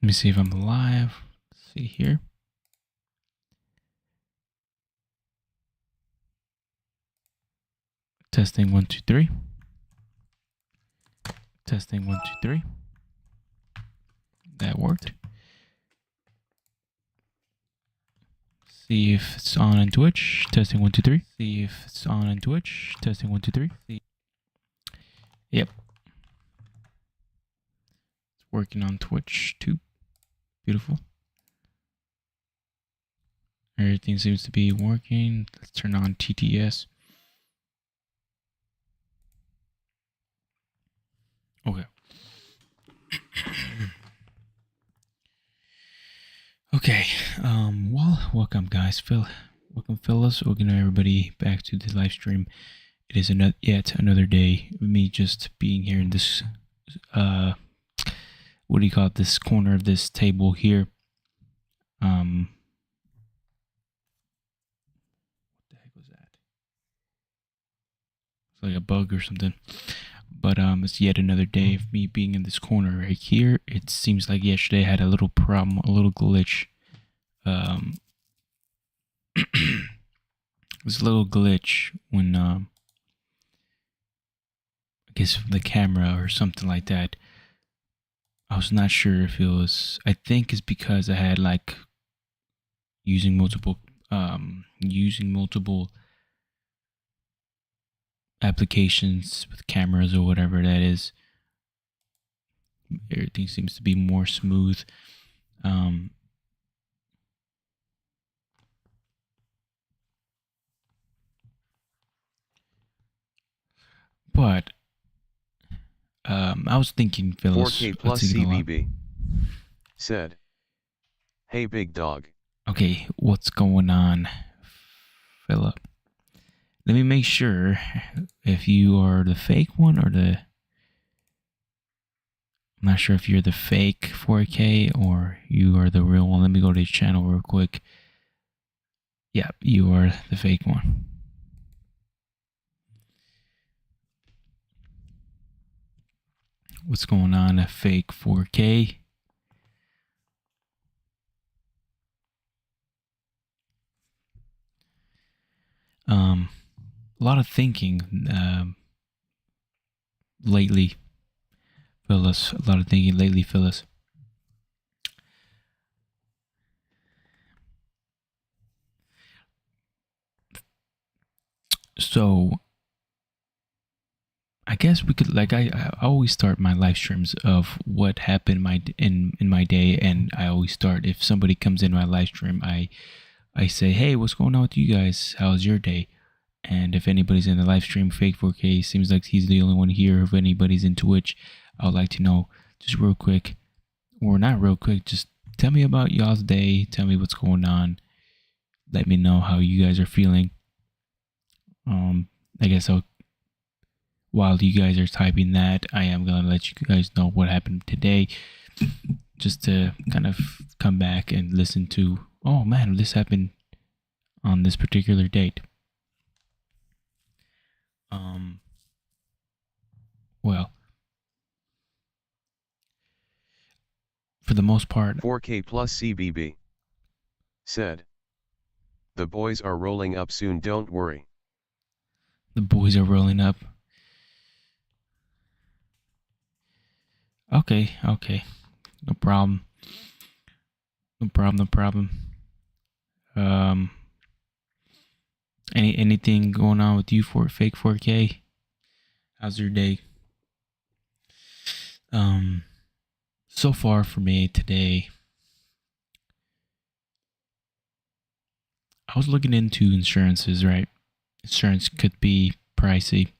Let me see if I'm live. Let's see here. Testing 1 2 3. Testing 1 2 3. That worked. See if it's on in Twitch. Testing 1 2 3. See if it's on in Twitch. Testing 1 2 3. Yep. It's working on Twitch too. Beautiful. Everything seems to be working. Let's turn on TTS. Okay. Okay. Well, welcome guys. Welcome fellas. Welcome everybody back to the live stream. It is yet another day of me just being here in this what do you call it? This corner of this table here. What the heck was that? It's like a bug or something. But it's yet another day of me being in this corner right here. It seems like yesterday I had a little problem, a little glitch. This little glitch when I guess the camera or something like that. I was not sure if it was. I think it's because I had like using multiple applications with cameras or whatever that is. Everything seems to be more smooth. But I was thinking, Phyllis, 4K plus CBB said, "Hey big dog." Okay, what's going on, Philip? Let me make sure if you are the fake one or the... I'm not sure if you're the fake 4K or you are the real one. Let me go to the channel real quick. Yeah, you are the fake one. What's going on, a fake 4K? A lot of thinking lately, Phyllis. A lot of thinking lately, Phyllis. So, I guess we could, like, I always start my live streams of what happened in my day, and I always start, if somebody comes in my live stream, I say, hey, what's going on with you guys? How's your day? And if anybody's in the live stream, fake 4K, seems like he's the only one here. If anybody's in Twitch, I would like to know, just real quick, or not real quick, just tell me about y'all's day. Tell me what's going on. Let me know how you guys are feeling. I guess while you guys are typing that, I am going to let you guys know what happened today, just to kind of come back and listen to, oh man, this happened on this particular date. Well, for the most part, 4K plus CBB said, "The boys are rolling up soon, don't worry." The boys are rolling up. Okay. No problem. Anything going on with you for fake 4K? How's your day? So far for me today, I was looking into insurances, right? Insurance could be pricey.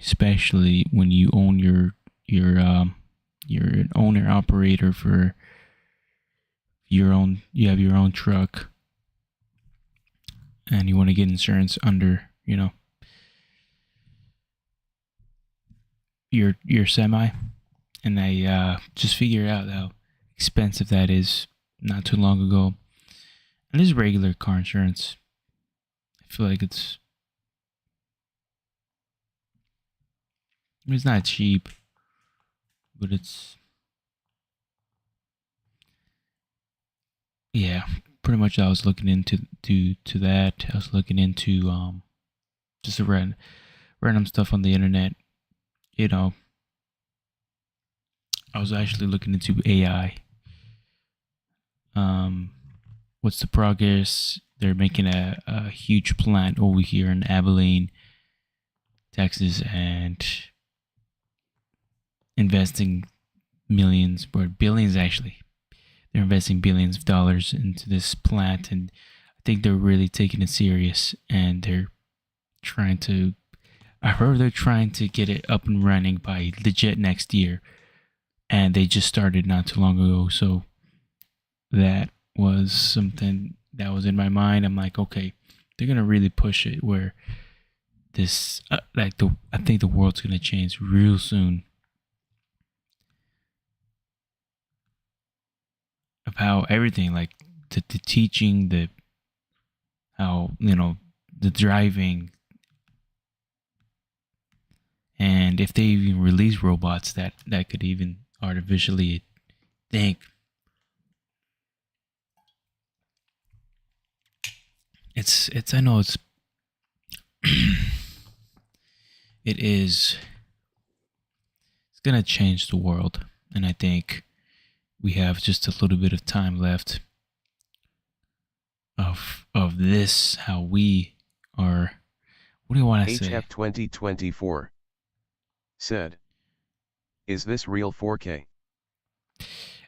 Especially when you own you're an owner operator for you have your own truck, and you want to get insurance under, your semi. And I just figured out how expensive that is not too long ago. And this is regular car insurance. I feel like it's It's not cheap, but it's yeah. Pretty much, I was looking into to that. I was looking into just random stuff on the internet. You know, I was actually looking into AI. Um, what's the progress? They're making a huge plant over here in Abilene, Texas, and investing millions or billions actually. They're investing billions of dollars into this plant, and I think they're really taking it serious. And they're trying to. I heard they're trying to get it up and running by legit next year, and they just started not too long ago. So that was something that was in my mind. I'm like, okay, they're gonna really push it where this, I think the world's gonna change real soon of how everything, like the teaching, the how the driving, and if they even release robots that could even artificially think, it's I know it is it's gonna change the world, and I think we have just a little bit of time left of this how we are. What do you want to say? HF 2024 said, "Is this real 4K?"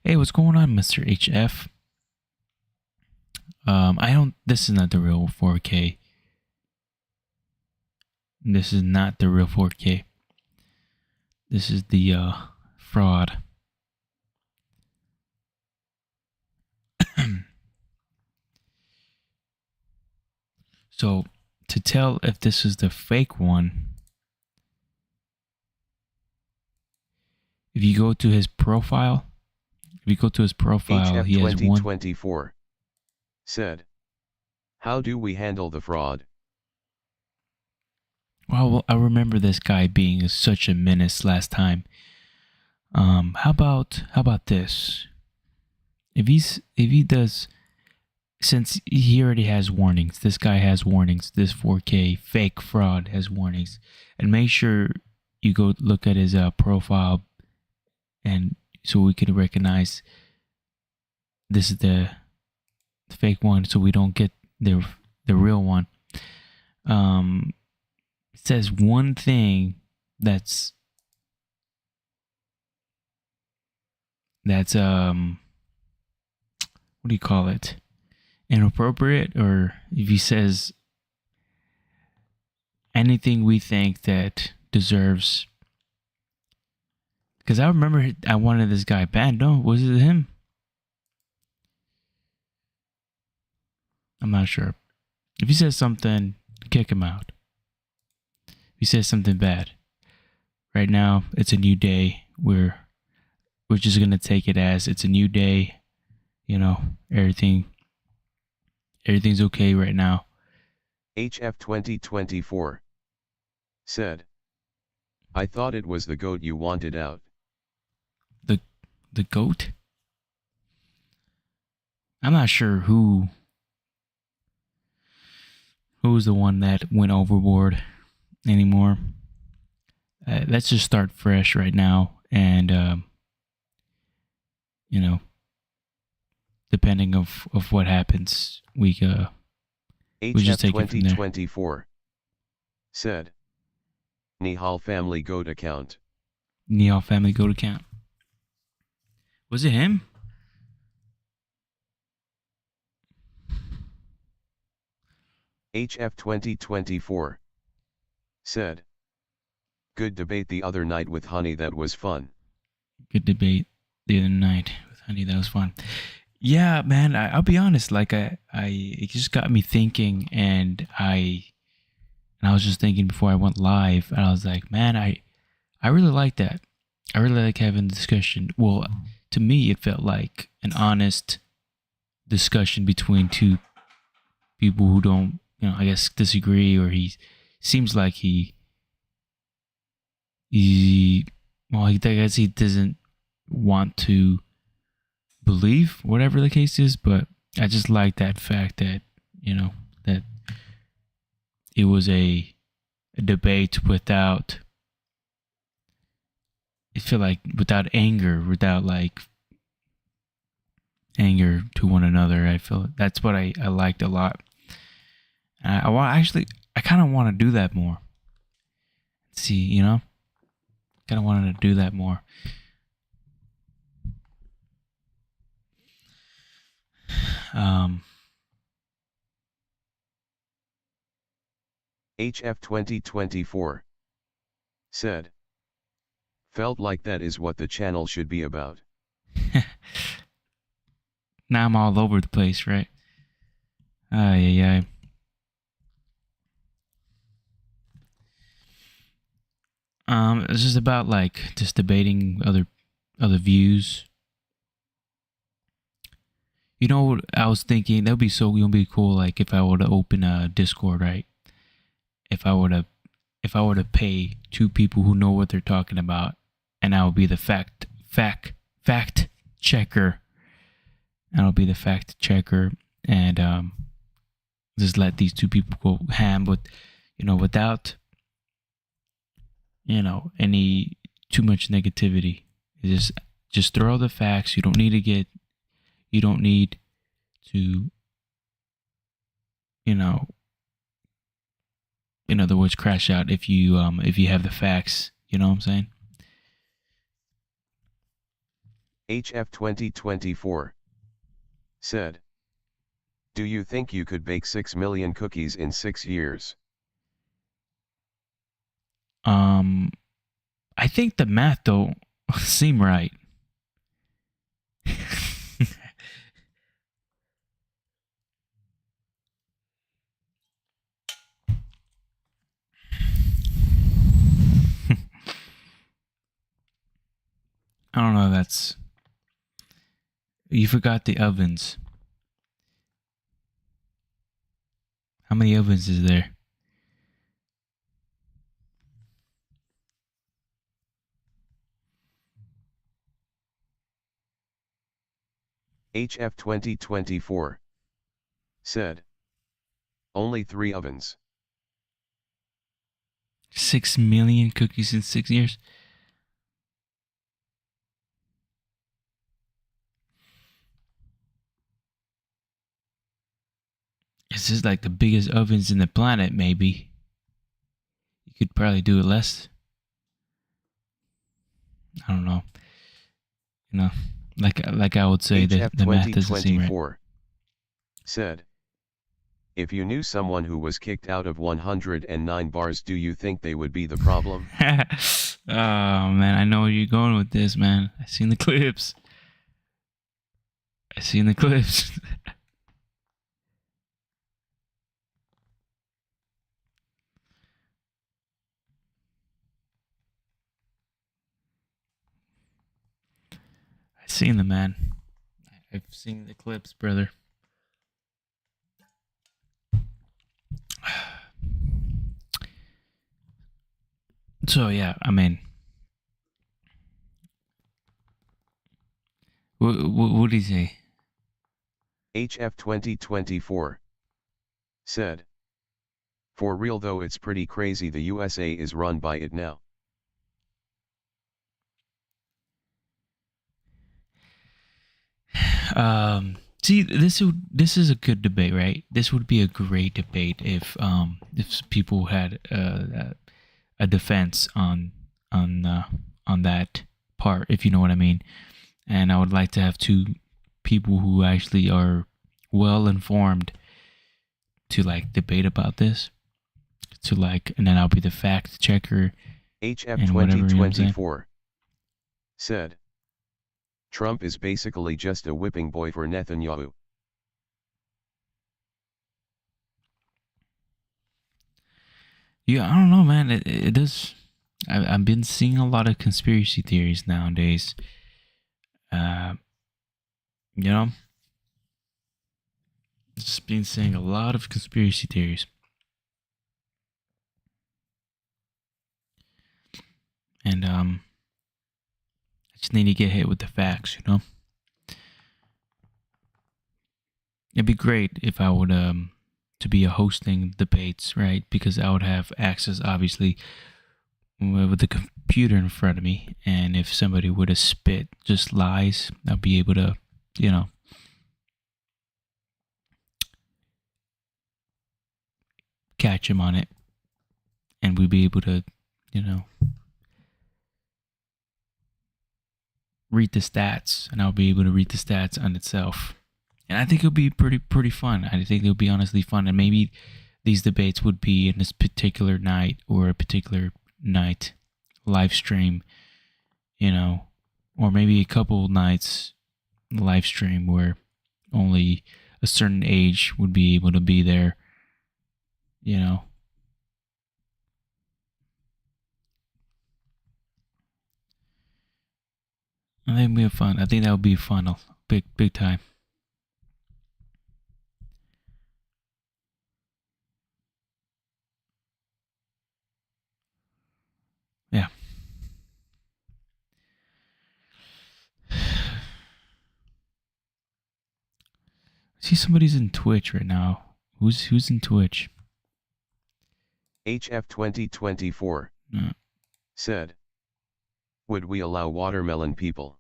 Hey, what's going on, Mr. HF? I don't. This is not the real 4K. This is not the real 4K. This is the fraud. So to tell if this is the fake one, if you go to his profile, he has HF one. 2024 said, "How do we handle the fraud?" Well, I remember this guy being such a menace last time. How about this? If he does, since he already has warnings, this guy has warnings. This 4K fake fraud has warnings, and make sure you go look at his profile, and so we can recognize this is the fake one, so we don't get the real one. It says one thing that's what do you call it? Inappropriate, or if he says anything we think that deserves. Because I remember I wanted this guy banned. No, was it him? I'm not sure. If he says something, kick him out. If he says something bad, right now it's a new day. We're just gonna take it as it's a new day. You know, everything's okay right now. HF 2024 said, "I thought it was the goat you wanted out." The goat? I'm not sure who's the one that went overboard anymore. Let's just start fresh right now, and depending of what happens, we just HF take it from there. 2024 said, "Nihal family goat account." Nihal family goat account. Was it him? HF 2024 said, "Good debate the other night with Honey, that was fun." Good debate the other night with Honey. That was fun. Yeah, man. I'll be honest. Like it just got me thinking, and I was just thinking before I went live, and I was like, man, I really like that. I really like having the discussion. Well, to me, it felt like an honest discussion between two people who don't, I guess, disagree, or he seems like he he, well, I guess he doesn't want to believe whatever the case is, but I just like that fact that, you know, that it was a debate without, I feel like without anger, without like anger to one another. I feel that's what I liked a lot. I want actually, I kind of want to do that more. See, kind of wanted to do that more. Um, HF 2024 said, felt like that is what the channel should be about. Now I'm all over the place, right? Yeah. It's just about like just debating other views. You know, I was thinking that would be so gonna be cool. Like if I were to open a Discord, right? If I were to if I were to pay two people who know what they're talking about, and I would be the fact checker. I'll be the fact checker, and just let these two people go ham with, without any too much negativity. Just throw the facts. You don't need to get. You don't need to. In other words, crash out if you have the facts. You know what I'm saying? HF 2024 said, do you think you could bake 6 million cookies in 6 years? I think the math don't seem right. I don't know. That's you forgot the ovens. How many ovens is there? HF 2024 said, only 3 ovens. 6 million cookies in 6 years? It's just like the biggest ovens in the planet, maybe. You could probably do it less. I don't know. You know, like I would say that HF the math doesn't seem right. 2024 said, if you knew someone who was kicked out of 109 bars, do you think they would be the problem? Oh man, I know where you're going with this, man. I seen the clips. I seen the man. I've seen the clips, brother. So yeah, I mean, what did he say? HF 2024 said, for real though, it's pretty crazy the USA is run by it now. See, this is a good debate, right? This would be a great debate if people had a defense on that part, if you know what I mean. And I would like to have two people who actually are well informed to like debate about this. To like, and then I'll be the fact checker. HF and whatever, 2024 said, Trump is basically just a whipping boy for Netanyahu. Yeah, I don't know, man. It does. I've been seeing a lot of conspiracy theories nowadays. Uh, you know, just been seeing a lot of conspiracy theories, and I just need to get hit with the facts. It'd be great if I would to be a hosting debates, right? Because I would have access, obviously, with the computer in front of me, and if somebody would have spit just lies, I'd be able to, you know, catch him on it, and we'd be able to, you know, read the stats, and I'll be able to read the stats on itself. And I think it'll be pretty fun. I think it'll be honestly fun, and maybe these debates would be in this particular night or a particular night live stream, or maybe a couple nights live stream where only a certain age would be able to be there, you know. I think we have fun. I think that would be fun, big time. Yeah. I see somebody's in Twitch right now. Who's in Twitch? HF 2024 Uh, said, would we allow watermelon people?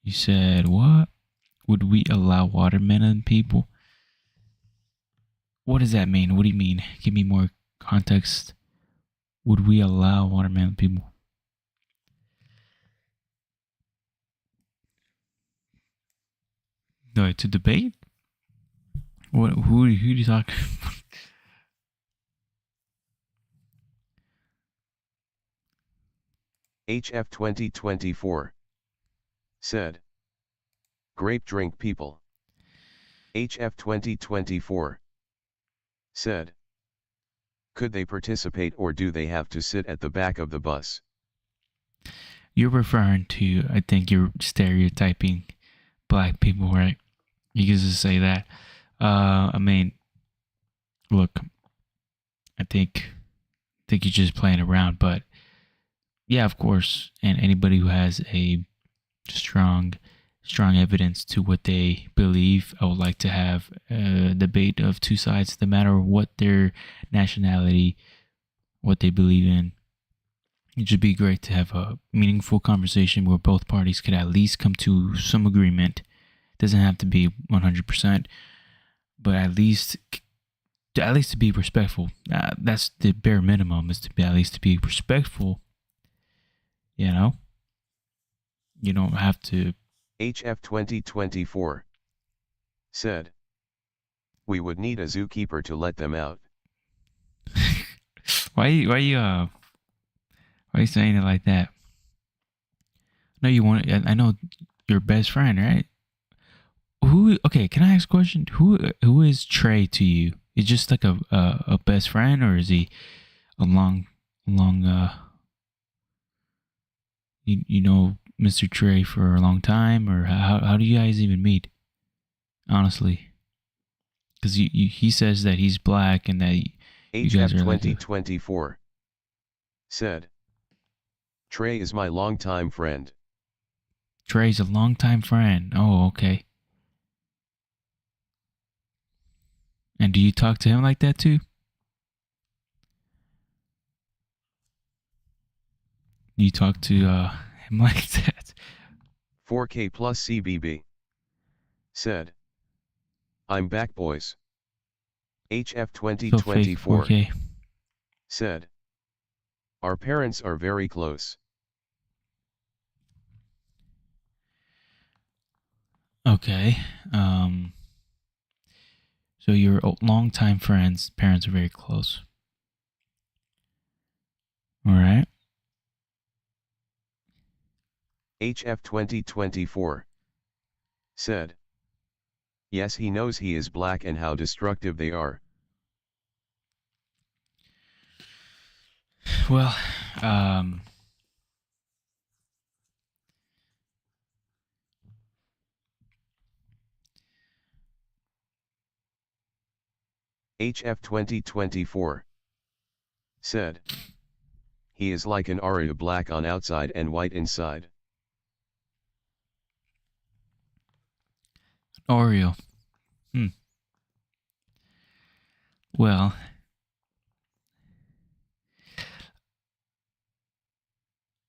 you said what? Would we allow watermelon people? What does that mean? What do you mean? Give me more context. Would we allow watermelon people? No, to debate? What? Who are you talking? HF 2024 said, grape drink people. HF 2024 said, could they participate or do they have to sit at the back of the bus? You're referring to, I think you're stereotyping black people, right? You can just say that. I mean, look, I think you're just playing around, but yeah, of course. And anybody who has a strong evidence to what they believe, I would like to have a debate of two sides, no matter what their nationality, what they believe in. It should be great to have a meaningful conversation where both parties could at least come to some agreement. It doesn't have to be 100%, but at least to be respectful. That's the bare minimum, is to be at least to be respectful. You know, you don't have to. HF 2024 said, we would need a zookeeper to let them out. Why are you saying it like that? No, you want. I know your best friend, right? Who? Okay, can I ask a question? Who is Trey to you? Is just like a best friend, or is he a long you know Mr. Trey for a long time, or how do you guys even meet? Honestly, because he says that he's black and that you guys HF are like 2024 said, Trey is my longtime friend. Trey's a longtime friend. Oh, okay. And do you talk to him like that too? You talk to him like that? 4K plus CBB said, I'm back, boys. HF So fake 2024 4K. said, our parents are very close. Okay. So your longtime friends' parents are very close. All right. HF 2024 said, yes, he knows he is black and how destructive they are. Well, HF 2024 said, he is like an Oreo, black on outside and white inside. Oreo. Hmm. Well,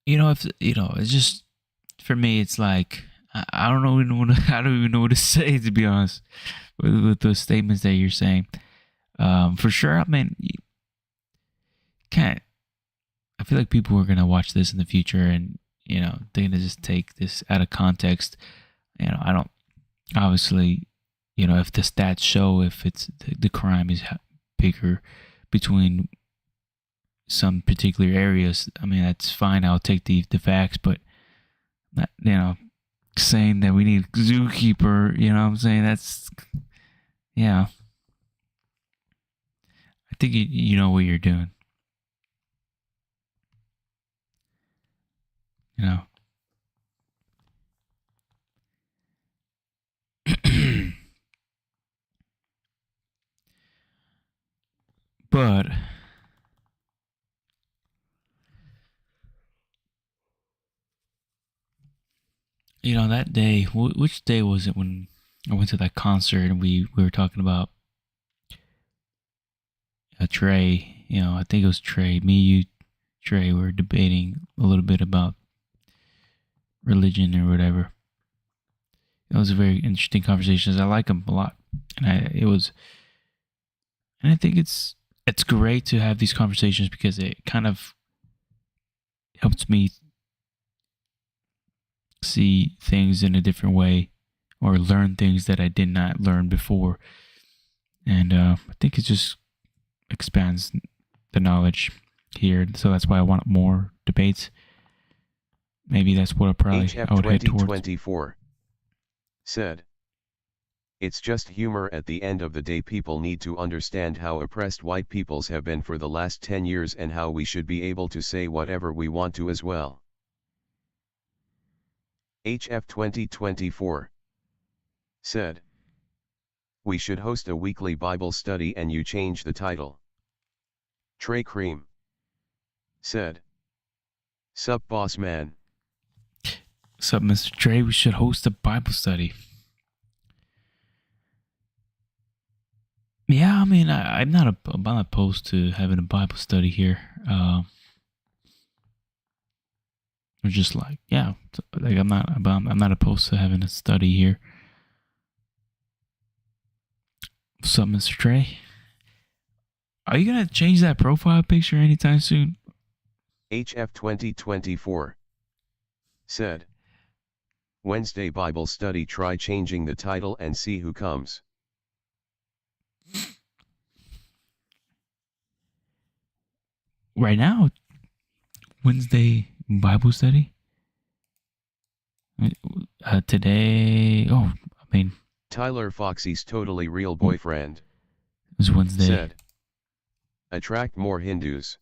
if it's just for me. It's like I don't know even I don't even know what to say, to be honest, with those statements that you're saying. For sure. I mean, you can't. I feel like people are gonna watch this in the future, and they're gonna just take this out of context. I don't obviously, if the stats show if it's the crime is bigger between some particular areas. I mean, that's fine. I'll take the facts, but not, saying that we need a zookeeper. You know what I'm saying? That's yeah. I think you know what you're doing. You know. But that day. Which day was it when I went to that concert and we were talking about Trey? I think it was Trey. Me, you, Trey. We were debating a little bit about religion or whatever. It was a very interesting conversation. I like him a lot, and I think it's great to have these conversations because it kind of helps me see things in a different way or learn things that I did not learn before. And I think it just expands the knowledge here. So that's why I want more debates. Maybe that's what I would head towards. 2024 said, it's just humor. At the end of the day, people need to understand how oppressed white peoples have been for the last 10 years and how we should be able to say whatever we want to as well. HF 2024 said, we should host a weekly Bible study and you change the title. Trey Cream said, sup boss man. Sup Mr. Trey, we should host a Bible study. Yeah, I mean, I'm not opposed to having a Bible study here. I'm just like, yeah, like I'm not opposed to having a study here. What's up, Mr. Trey? Are you gonna change that profile picture anytime soon? HF 2024 said, Wednesday Bible study, try changing the title and see who comes. Right now, Wednesday Bible study. Today, I mean, Tyler Foxy's totally real boyfriend it's Wednesday. Said, attract more Hindus.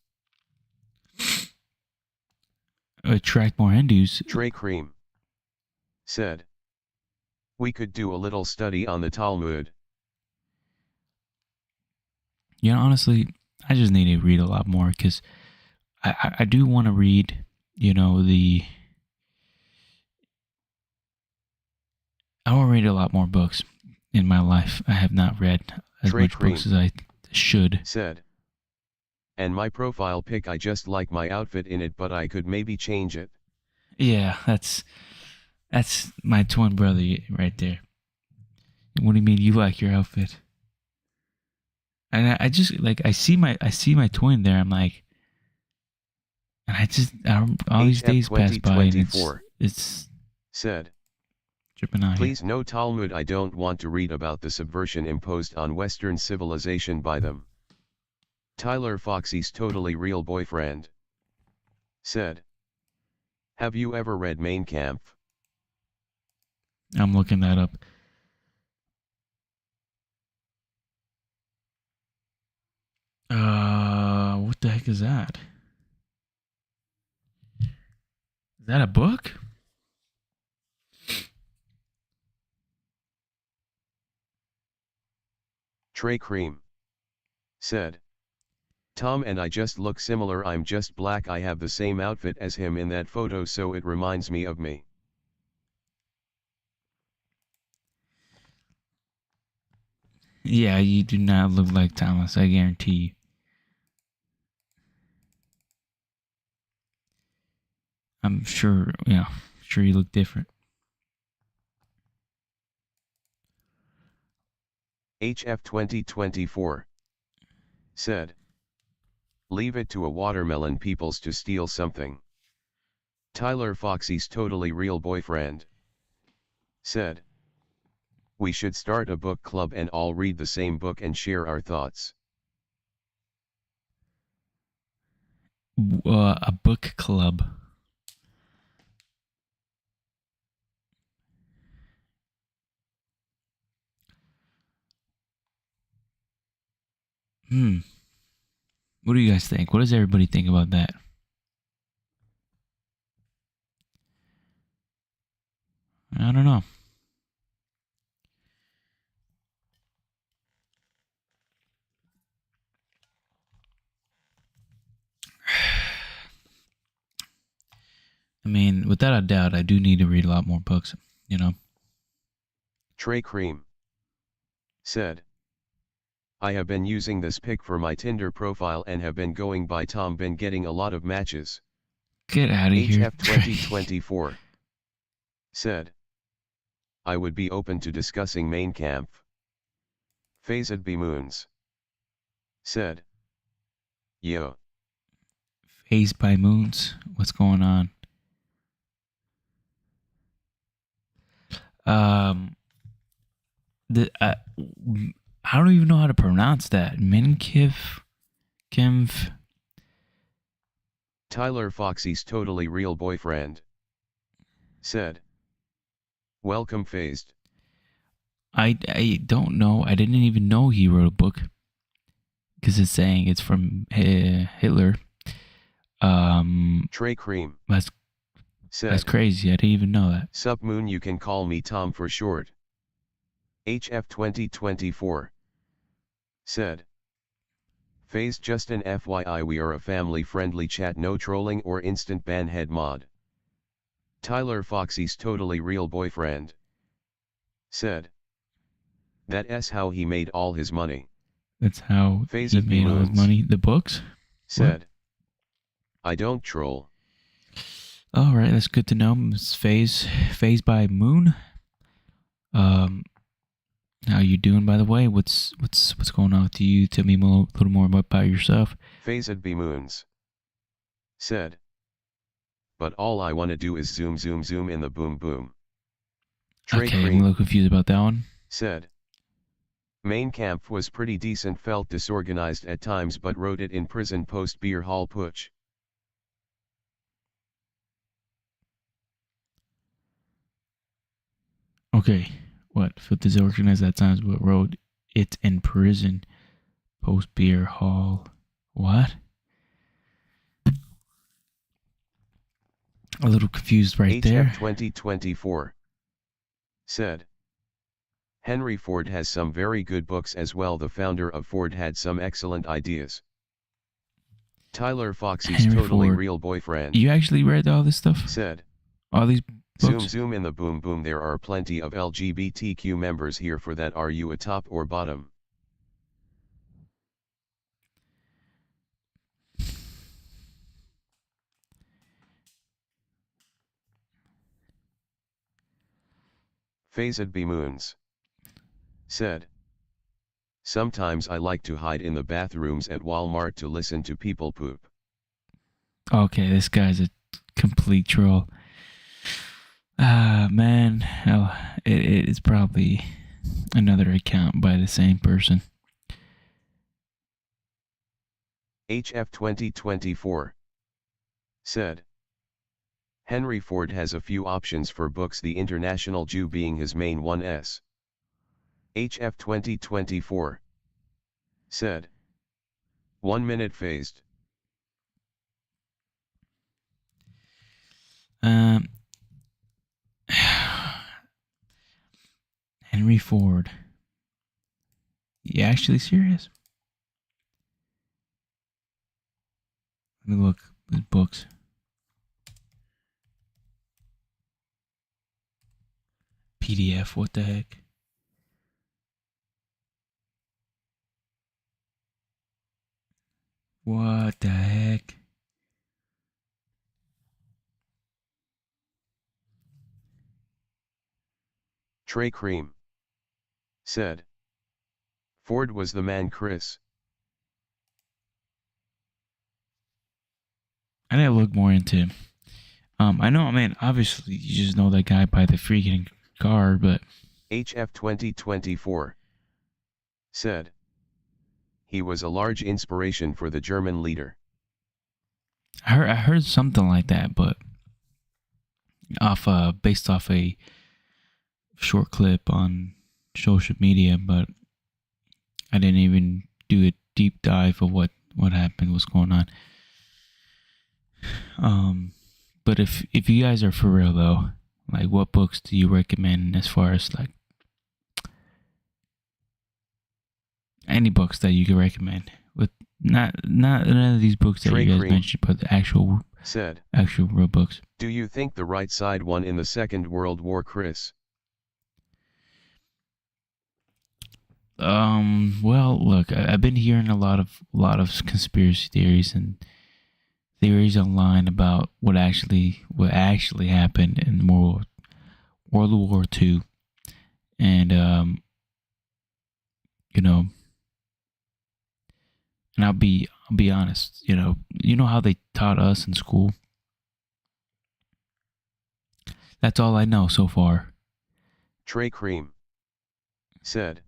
Attract more Hindus. Trey Cream said, we could do a little study on the Talmud. Honestly, I just need to read a lot more because I do want to read, I want to read a lot more books in my life. I have not read as Trey much Cream books as I should. Said, and my profile pic, I just like my outfit in it, but I could maybe change it. Yeah, that's my twin brother right there. What do you mean you like your outfit? And I just like I see my twin there. I'm like, and all these days pass by and it's said, tripping out. Please no Talmud. I don't want to read about the subversion imposed on Western civilization by them. Tyler Foxy's totally real boyfriend said, have you ever read Mein Kampf? I'm looking that up. What the heck is that? Is that a book? Trey Cream said, Tom and I just look similar. I'm just black. I have the same outfit as him in that photo, so it reminds me of me. Yeah, you do not look like Thomas, I guarantee you. I'm sure, sure you look different. HF 2024 said, leave it to a watermelon peoples to steal something. Tyler Foxy's totally real boyfriend said, we should start a book club and all read the same book and share our thoughts. A book club. What do you guys think? What does everybody think about that? I don't know. I mean, without a doubt, I do need to read a lot more books, Trey Cream said, I have been using this pic for my Tinder profile and have been going by Tom, been getting a lot of matches. Get out of here. HF 2024 said, I would be open to discussing main camp. Fazed B Moons said, yo. Phased by moons. What's going on? I don't even know how to pronounce that. Minkiv, Kimv. Tyler Foxy's totally real boyfriend said, welcome Phased. I don't know. I didn't even know he wrote a book because it's saying it's from Hitler. Trey Cream that's crazy. I didn't even know that. Sup Moon, you can call me Tom for short. HF 2024 said, Phase, just an FYI, we are a family-friendly chat, no trolling or instant ban head mod. Tyler Foxy's totally real boyfriend said, that's how he made all his money. That's how Phase he made all his money. The books? Said, what? I don't troll. All right, that's good to know. It's Phase by Moon. How you doing, by the way? What's going on with you? Tell me a little more about yourself. Phased B Moons said, but all I want to do is zoom in the boom boom. Trey okay, Cream I'm a little confused about that one. Said, main camp was pretty decent, felt disorganized at times, but wrote it in prison post beer hall putsch. Okay, what? Felt disorganized at times, but wrote it in prison post beer hall. What? A little confused right there. HF 2024 said, Henry Ford has some very good books as well. The founder of Ford had some excellent ideas. Tyler Foxy's Henry totally Ford. real boyfriend. You actually read all this stuff? Said, all these books? Zoom in the boom boom. There are plenty of LGBTQ members here for that. Are you a top or bottom? Phased B Moons said, sometimes I like to hide in the bathrooms at Walmart to listen to people poop. Okay, this guy's a complete troll. Man, it is probably another account by the same person. HF 2024 said, Henry Ford has a few options for books, The International Jew being his main one. HF 2024 said, 1 minute phased. Henry Ford. You actually serious? Let me look at books. PDF. What the heck? What the heck? Trey Cream said. Ford was the man, Chris. I gotta look more into him. I know, man, obviously you just know that guy by the freaking car, but HF 2024 said. He was a large inspiration for the German leader. I heard something like that, but based off a short clip on social media, but I didn't even do a deep dive of what happened, what's going on. But if you guys are for real though, like what books do you recommend as far as like any books that you can recommend? With not none of these books that Trey you guys Cream mentioned, but the actual real books. Do you think the right side won in the Second World War, Chris? Well, look, I've been hearing a lot of conspiracy theories and theories online about what actually happened in World War II, and you know, and I'll be honest, you know how they taught us in school. That's all I know so far. Trey Cream said.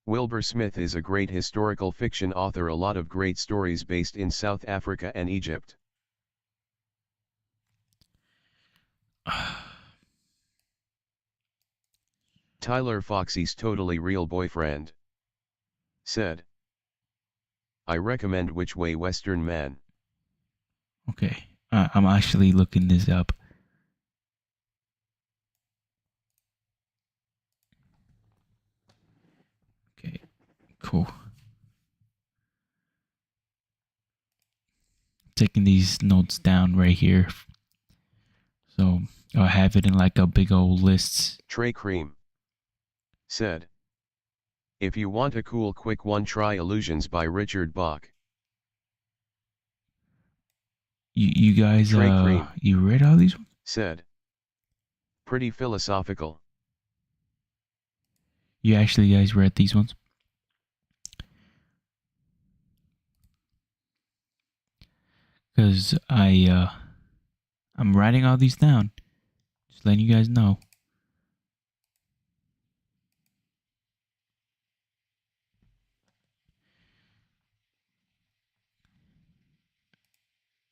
Wilbur Smith is a great historical fiction author, a lot of great stories based in South Africa and Egypt. Tyler Foxy's Totally Real Boyfriend said. I recommend Which Way Western Man. Okay, I'm actually looking this up. Okay, cool. Taking these notes down right here, so I'll have it in like a big old list. Trey Cream said. If you want a cool quick one, try Illusions by Richard Bach. You guys, you read all these ones? Said. Pretty philosophical. You actually guys read these ones? Because I'm writing all these down. Just letting you guys know.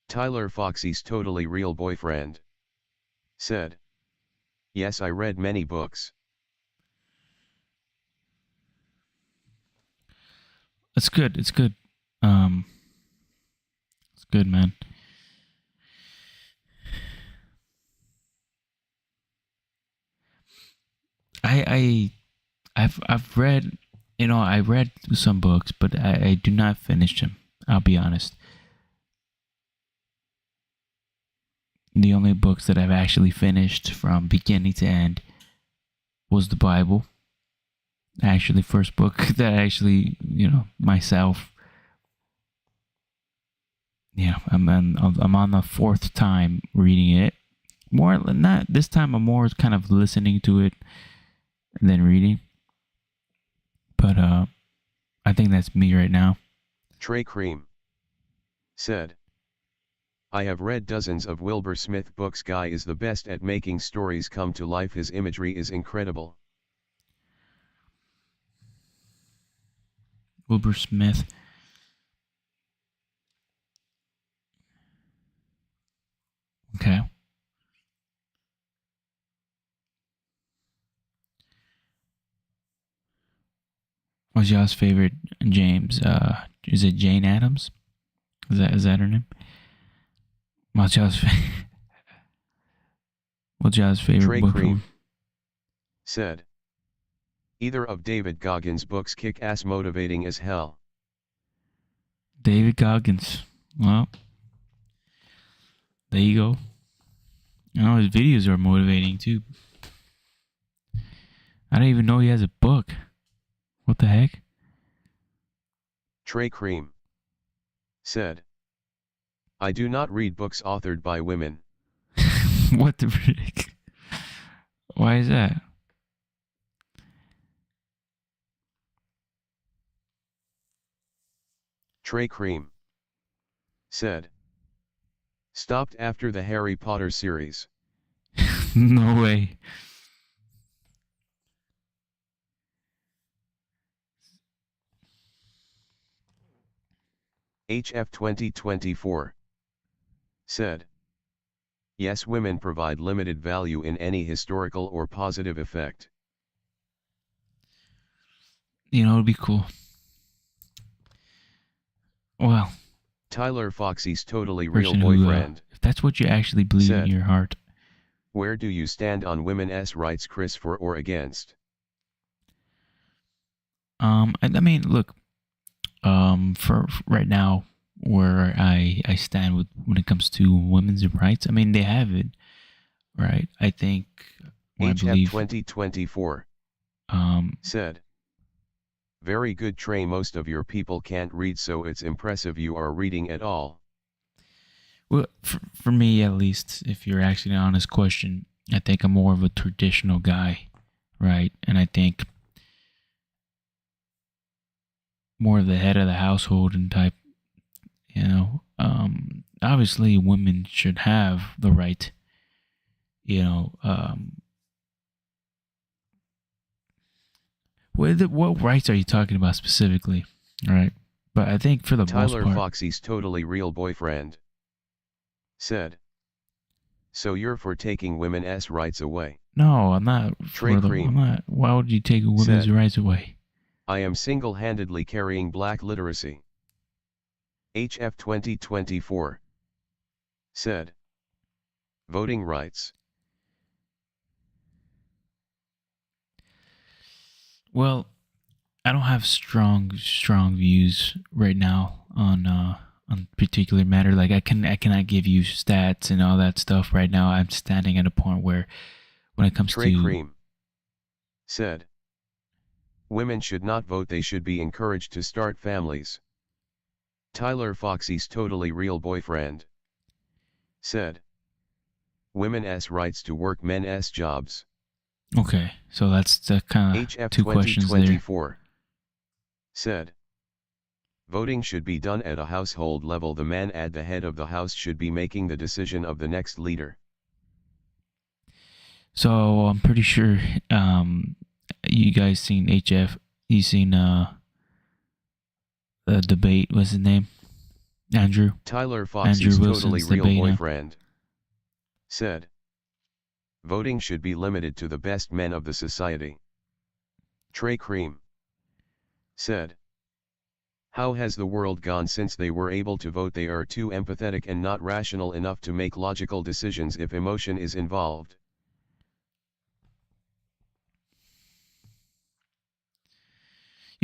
Tyler Foxy's Totally Real Boyfriend said. Yes, I read many books. It's good. It's good. It's good, man. I've read, I read some books, but I do not finish them. I'll be honest. The only books that I've actually finished from beginning to end was the Bible. Actually, first book that I actually, myself. Yeah, I'm on the fourth time reading it. More not this time. I'm more kind of listening to it than reading. But I think that's me right now. Trey Cream said. I have read dozens of Wilbur Smith books. Guy is the best at making stories come to life. His imagery is incredible. Wilbur Smith. Okay. What's y'all's favorite James? Is it Jane Addams? Is that her name? What's y'all's favorite Trey book? Cream said. Either of David Goggins' books kick ass, motivating as hell. David Goggins. Well, There you go. His videos are motivating too. I don't even know he has a book. What the heck? Trey Cream said, I do not read books authored by women. What the frick? Why is that? Trey Cream said, stopped after the Harry Potter series. No way. HF 2024 said, yes, women provide limited value in any historical or positive effect. It'd be cool. Well, Tyler Foxy's totally real person who, boyfriend if that's what you actually believe in said, your heart, where do you stand on women's rights, Chris, for or against? I mean, look, for right now, where I stand with when it comes to women's rights, I mean, they have it, right? I think, I HF believe, 2024 said, very good, Trey. Most of your people can't read, so it's impressive you are reading at all. well, for me at least, if you're asking an honest question, I think I'm more of a traditional guy, right? And I think more of the head of the household and type, obviously women should have the right, what rights are you talking about specifically, right? But I think for the most Tyler part, Foxy's totally real boyfriend said, so you're for taking women's rights away? no, I'm not. Trey Cream I'm not. Why would you take women's said, rights away? I am single-handedly carrying black literacy. HF 2024 said, voting rights. Well, I don't have strong views right now on particular matter. Like I cannot give you stats and all that stuff right now. I'm standing at a point where when it comes Trey to Cream said, women should not vote, they should be encouraged to start families. Tyler Foxy's totally real boyfriend said, women's rights to work men's jobs. okay, so that's the kind of HF two questions there. 2024 said, voting should be done at a household level. The man at the head of the house should be making the decision of the next leader. So I'm pretty sure you guys seen HF. You seen the debate. What's his name? Andrew. Tyler Foxy's totally real boyfriend said, voting should be limited to the best men of the society. Trey Cream said, how has the world gone since they were able to vote? They are too empathetic and not rational enough to make logical decisions if emotion is involved.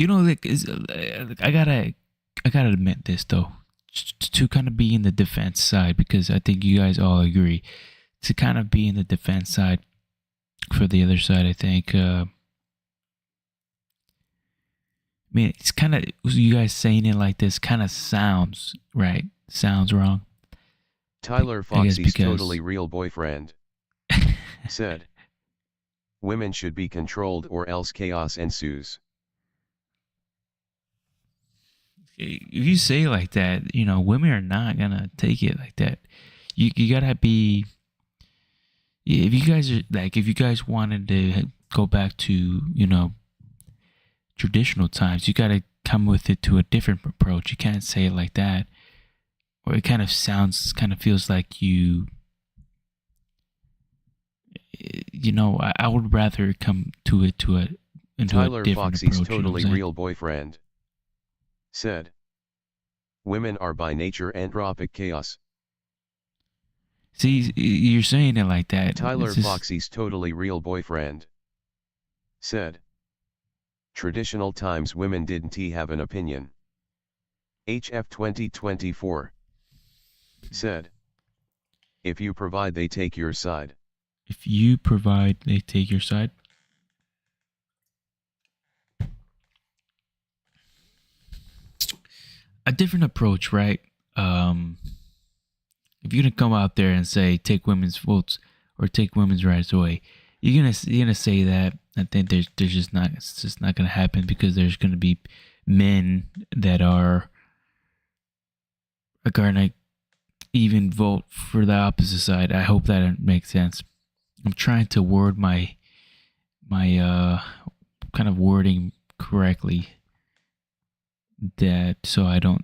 I gotta admit this though, to kind of be in the defense side, because I think you guys all agree to kind of be in the defense side for the other side. I think. I mean, it's kind of you guys saying it like this kind of sounds right. Sounds wrong. Tyler Foxy's totally real boyfriend said, women should be controlled or else chaos ensues. If you say it like that, women are not gonna take it like that. You gotta be. If you guys wanted to go back to traditional times, you gotta come with it to a different approach. You can't say it like that, or it kind of feels like you. I would rather come to it into Tyler a different Foxy's approach. totally real boyfriend said, women are by nature anthropic chaos. See, you're saying it like that. Tyler Foxy's totally real boyfriend said, traditional times women didn't have an opinion. HF 2024 said, If you provide, they take your side. If you provide, they take your side. A different approach, right? If you're gonna come out there and say take women's votes or take women's rights away, you're gonna say that. I think there's just not, it's just not gonna happen, because there's gonna be men that are gonna even vote for the opposite side. I hope that makes sense. I'm trying to word my kind of wording correctly, that so I don't.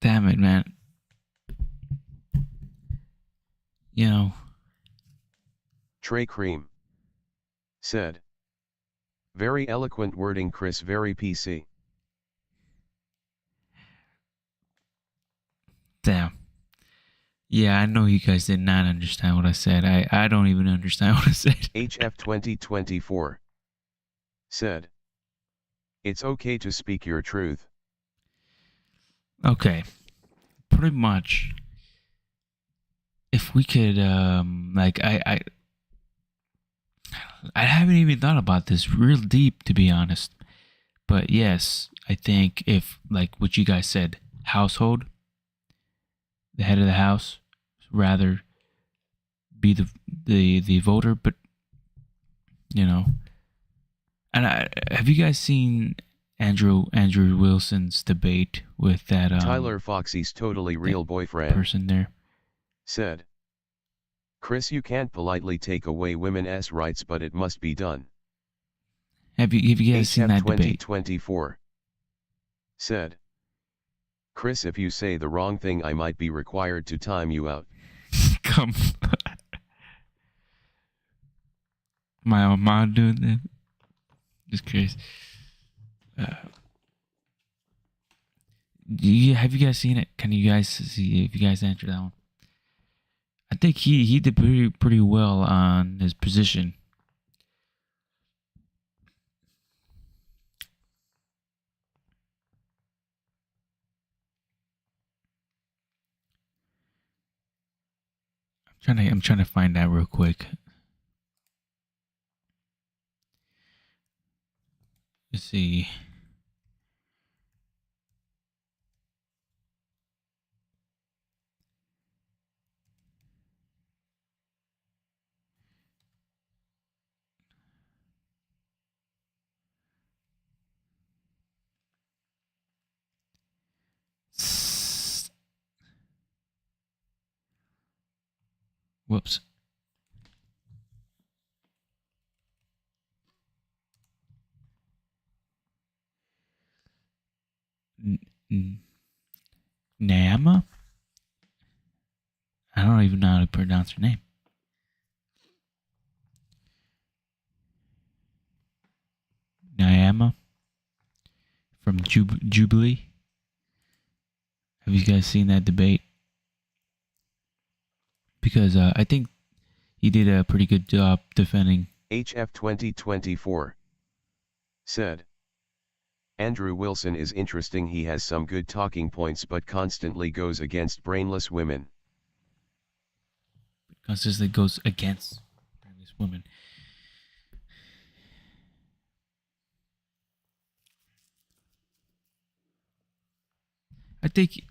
Damn it, man. You know. Trey Cream said. Very eloquent wording, Chris, very PC. Damn. Yeah, I know you guys did not understand what I said. I don't even understand what I said. HF 2024 said. It's okay to speak your truth. Okay. Pretty much. If we could, like, I haven't even thought about this real deep, to be honest. But yes, I think if, like what you guys said, household, the head of the house, rather be the voter, but you know. And have you guys seen Andrew Wilson's debate with that Tyler Foxy's totally real boyfriend person there? Said. Chris, you can't politely take away women's rights, but it must be done. Have you guys seen that debate? 2024 said. Chris, if you say the wrong thing, I might be required to time you out. Come. My mom doing that? Just curious. Have you guys seen it? Can you guys see if you guys answer that one? I think he did pretty well on his position. I'm trying to find that real quick. Let's see. Whoops. Nama? I don't even know how to pronounce her name. Nyama from Jubilee. Have you guys seen that debate? Because I think he did a pretty good job defending. HF 2024 said. Andrew Wilson is interesting. He has some good talking points, but constantly goes against brainless women. Constantly goes against brainless women. I think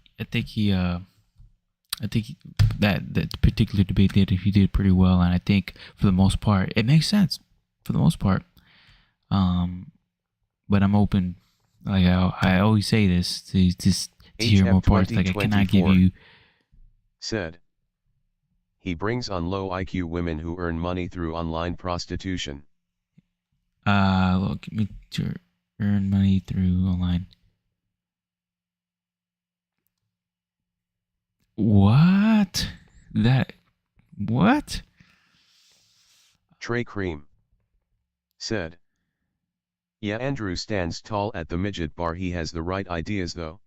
that particular debate he did pretty well, and I think for the most part it makes sense. For the most part, but I'm open. Like I always say this to hear more parts. Like I cannot give you. Said. He brings on low IQ women who earn money through online prostitution. Look, me to earn money through online. What? What? Trey Cream said. Yeah, Andrew stands tall at the midget bar. He has the right ideas, though.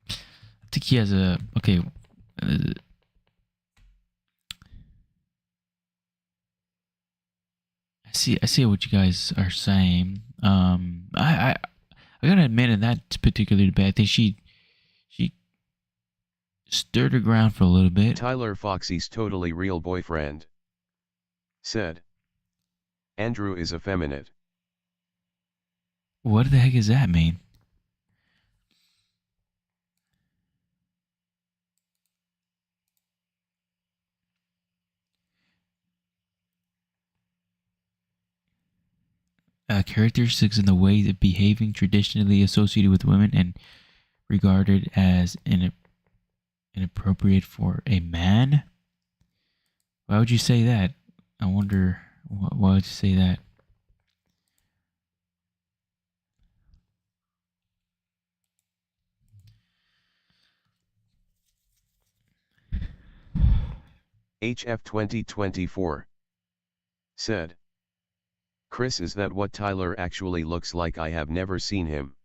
I think he has a okay. I see what you guys are saying. I gotta admit, in that particular debate, I think she stirred the ground for a little bit. Tyler Foxy's totally real boyfriend said, Andrew is effeminate. What the heck does that mean? Characteristics in the way that behaving traditionally associated with women and regarded as inappropriate for a man. Why would you say that? I wonder why would you say that? HF 2024 said, Chris, is that what Tyler actually looks like? I have never seen him.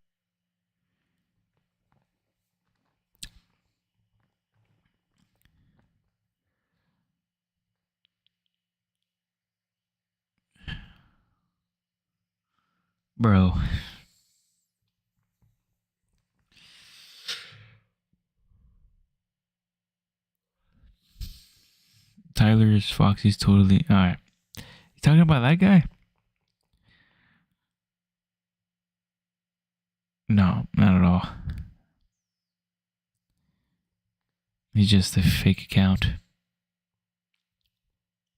Bro. Tyler's Foxy's totally alright. You talking about that guy? No, not at all. He's just a fake account.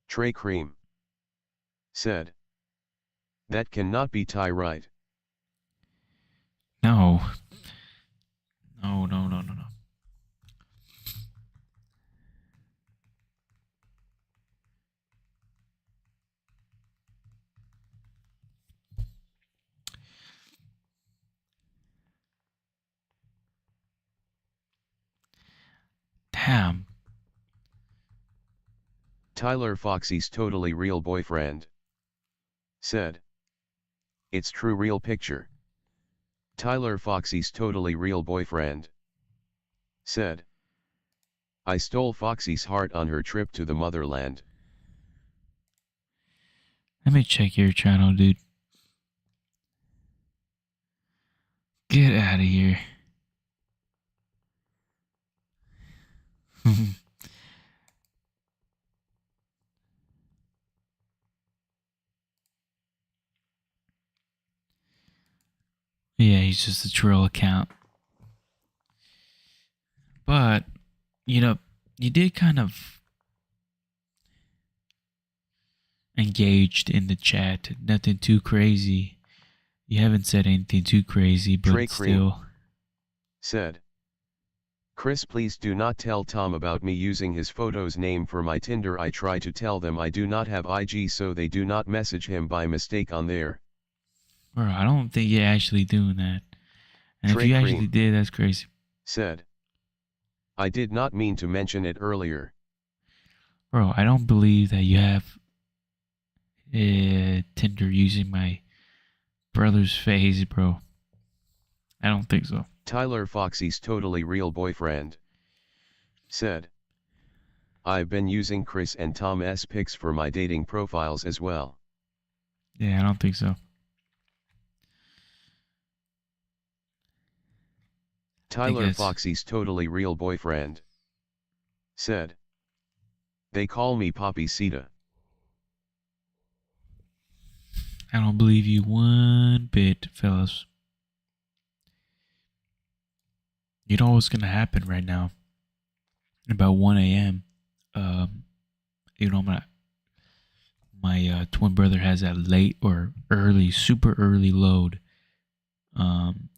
Trey Cream said, that cannot be Ty, right? No. No, no, no, no, no. Damn. Tyler Foxy's totally real boyfriend said, it's true, real picture. Tyler Foxy's totally real boyfriend said, I stole Foxy's heart on her trip to the motherland. Let me check your channel, dude. Get out of here. Yeah, he's just a troll account. But, you know, you did kind of engaged in the chat. Nothing too crazy. You haven't said anything too crazy, but Trey still. Said, Chris, please do not tell Tom about me using his photo's name for my Tinder. I try to tell them I do not have IG so they do not message him by mistake on there. Bro, I don't think you're actually doing that. And Trey if you actually did, that's crazy. Said, I did not mean to mention it earlier. Bro, I don't believe that you have Tinder using my brother's face, bro. I don't think so. Tyler Foxy's totally real boyfriend said, I've been using Chris and Tom's pics for my dating profiles as well. Yeah, I don't think so. Tyler Foxy's totally real boyfriend said, they call me Poppy Sita. I don't believe you one bit, fellas. You know what's gonna happen right now? About 1 a.m. You know, my twin brother has a late or early, super early load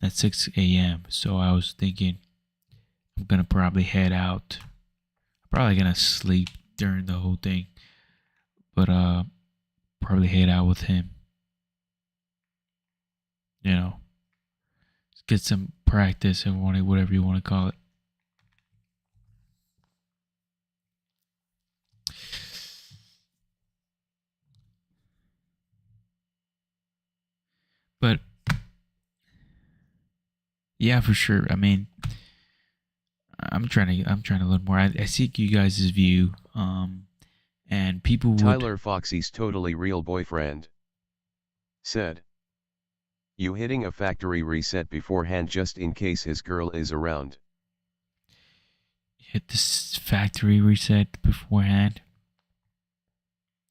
at 6 a.m. So I was thinking I'm gonna probably head out. Probably gonna sleep during the whole thing, but probably head out with him. You know, get some practice and whatever you want to call it. But yeah, for sure. I mean, I'm trying to learn more. I seek you guys' view. And people would. Tyler Foxy's totally real boyfriend said. You hitting a factory reset beforehand just in case his girl is around. Hit this factory reset beforehand.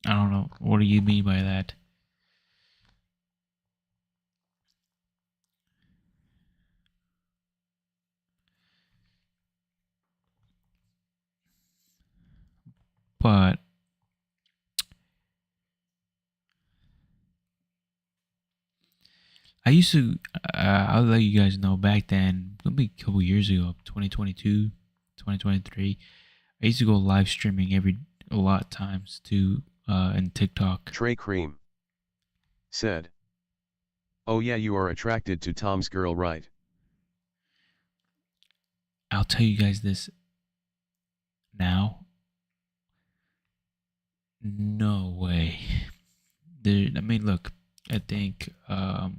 I don't know. What do you mean by that? But I used to. I'll let you guys know. Back then, maybe a couple years ago, 2022, 2023. I used to go live streaming a lot of times to and TikTok. Trey Cream said. Oh yeah, you are attracted to Tom's girl, right? I'll tell you guys this now. No way. There. I mean, look. I think. How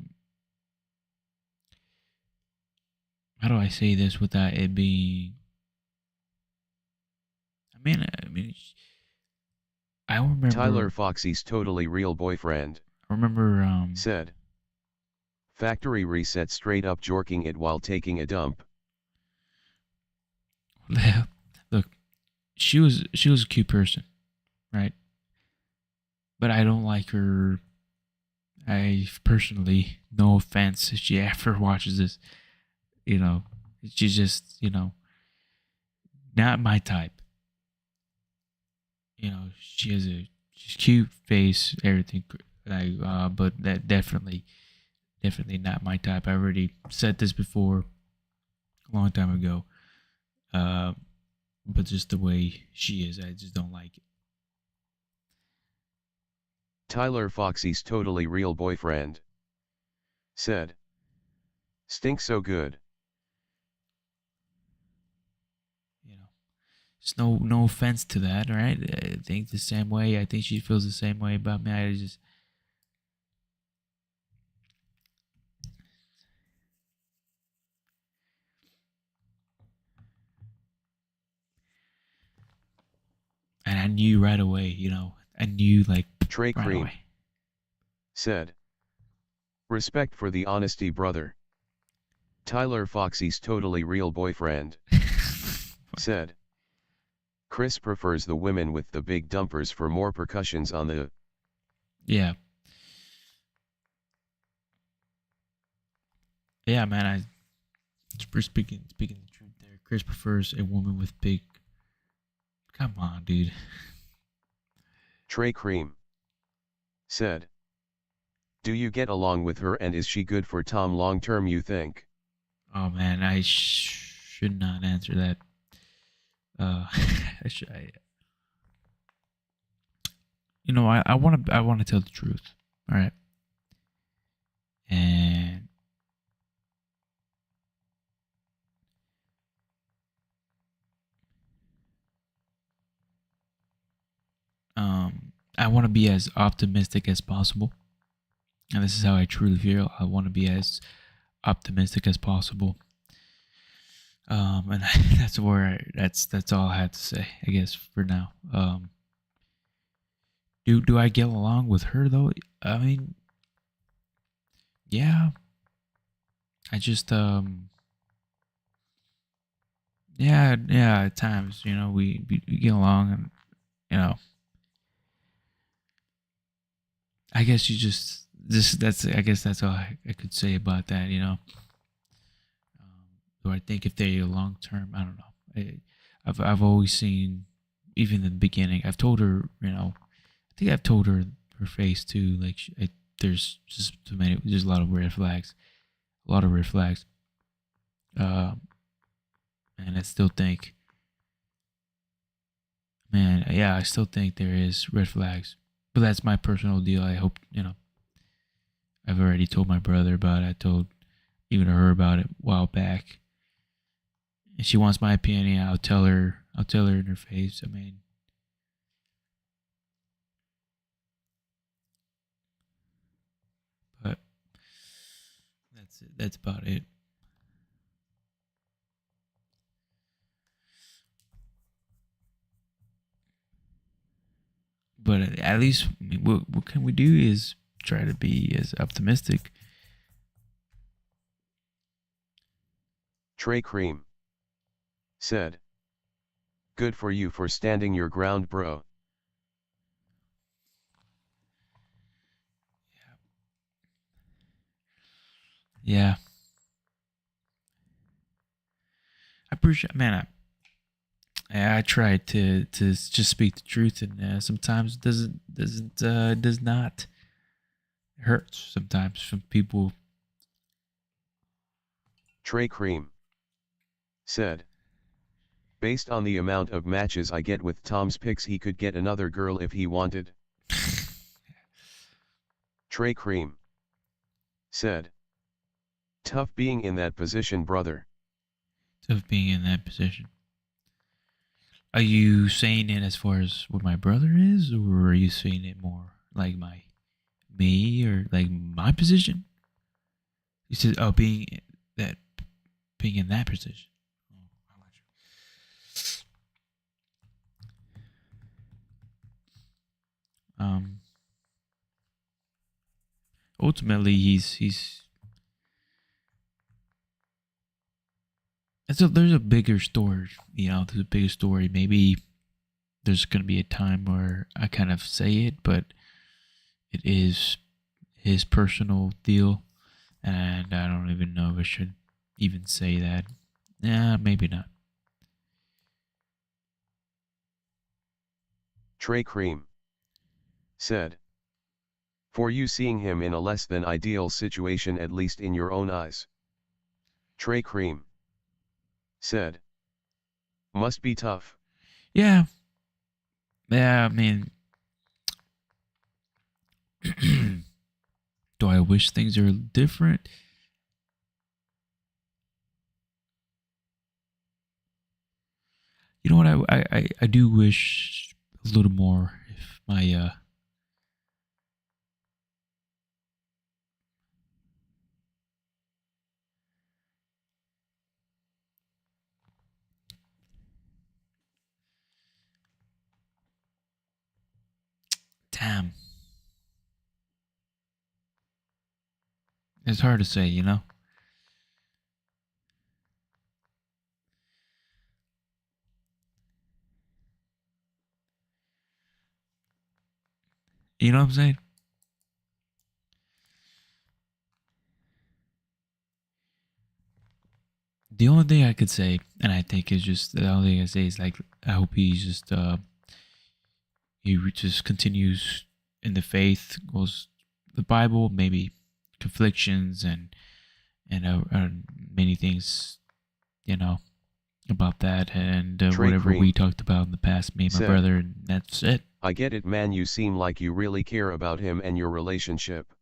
do I say this without it being? I mean, I Tyler remember. Foxy's totally real boyfriend I remember. said. Factory reset straight up jorking it while taking a dump. Look, she was a cute person, right? But I don't like her. I personally, no offense, if she ever watches this, you know, she's just, not my type. She has a she's cute face, everything, like, but that definitely not my type. I already said this before, a long time ago. Uh, but just the way she is, I just don't like it. Tyler Foxy's totally real boyfriend said. Stinks so good. You know, it's no offense to that, right? I think the same way. I think she feels the same way about me. I just and I knew right away. I knew like Trey right Cream away. said. Respect for the honesty, brother. Tyler Foxy's totally real boyfriend said. Chris prefers the women with the big dumpers for more percussions on the. Yeah, yeah, man. Speaking the truth there. Chris prefers a woman with big. Come on, dude. Trey Cream said. Do you get along with her and is she good for Tom long term, you think? Oh man, I should not answer that. I should. I want to tell the truth. All right, and I want to be as optimistic as possible. And this is how I truly feel. I want to be as optimistic as possible. And that's all I had to say, I guess, for now. Do I get along with her though? I mean, yeah. I just yeah. At times, we get along, and you know, I guess you just this that's I guess that's all I could say about that. Do I think if they're long term? I don't know. I've always seen, even in the beginning. I've told her, I think I've told her face too. Like there's just too many. There's a lot of red flags. A lot of red flags. Um, and I still think, man, yeah, I still think there is red flags. But that's my personal deal. I hope I've already told my brother about it. I told even her about it a while back. If she wants my opinion, I'll tell her. I'll tell her in her face. I mean, but that's it. That's about it. But at least, what can we do is try to be as optimistic. Trey Cream said, "Good for you for standing your ground, bro." Yeah, I appreciate, man. I try to just speak the truth, and sometimes it does not hurt. Sometimes from people. Trey Cream said, "Based on the amount of matches I get with Tom's picks, he could get another girl if he wanted." Trey Cream said, "Tough being in that position, brother." Of being in that position. Are you saying it as far as what my brother is, or are you saying it more like my me or like my position? You said, oh, that being in that position. Oh, how much? Um, ultimately, he's. There's a bigger story, There's a bigger story. Maybe there's gonna be a time where I kind of say it, but it is his personal deal, and I don't even know if I should even say that. Yeah, maybe not. Trey Cream said, "For you seeing him in a less than ideal situation, at least in your own eyes." Trey Cream said, "Must be tough." Yeah, yeah. I mean, do I wish things are different? You know what? I do wish a little more if my damn. It's hard to say, you know. You know what I'm saying? The only thing I could say, and I think is just the only thing I say is like I hope he just continues in the faith, goes the Bible, maybe conflictions and many things, you know, about that and Trey whatever we Cream talked about in the past, me and my said, brother, and that's it. "I get it, man, you seem like you really care about him and your relationship."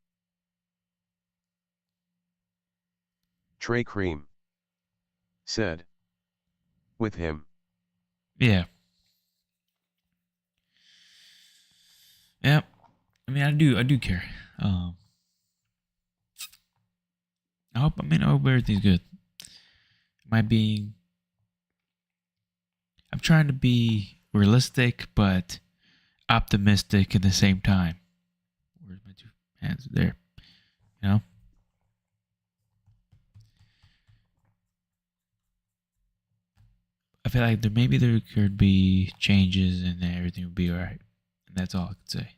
Trey Cream said, "With him." Yeah, yeah. I mean, I do care. Um, I hope everything's good. Am I being? I'm trying to be realistic, but optimistic at the same time. Where's my two hands? There. You know, I feel like there could be changes and everything will be alright. And that's all I could say.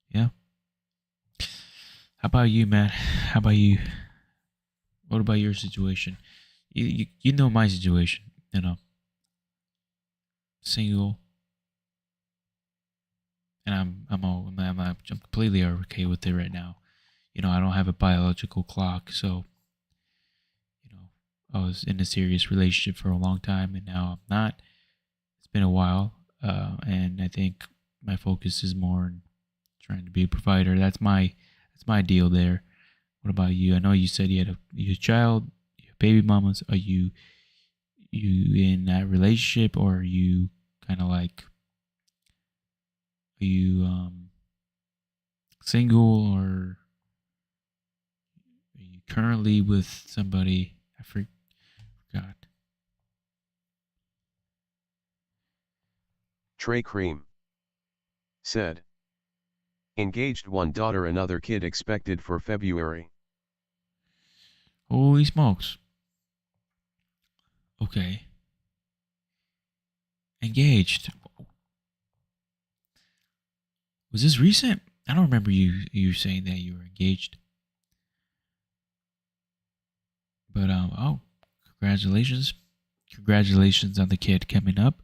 Yeah. How about you, man? How about you? What about your situation? You know my situation. You know, single, and I'm completely okay with it right now. I don't have a biological clock, so you know, I was in a serious relationship for a long time, and now I'm not. It's been a while, and I think my focus is more on trying to be a provider. That's my deal there. What about you? I know you said you had a child, you have baby mamas. Are you in that relationship, or are you kind of like are you single, or are you currently with somebody? I forgot. Trey Cream said, Engaged, one daughter, another kid expected for February. Holy smokes. Okay. Engaged. Was this recent? I don't remember you saying that you were engaged. But oh, congratulations. Congratulations on the kid coming up.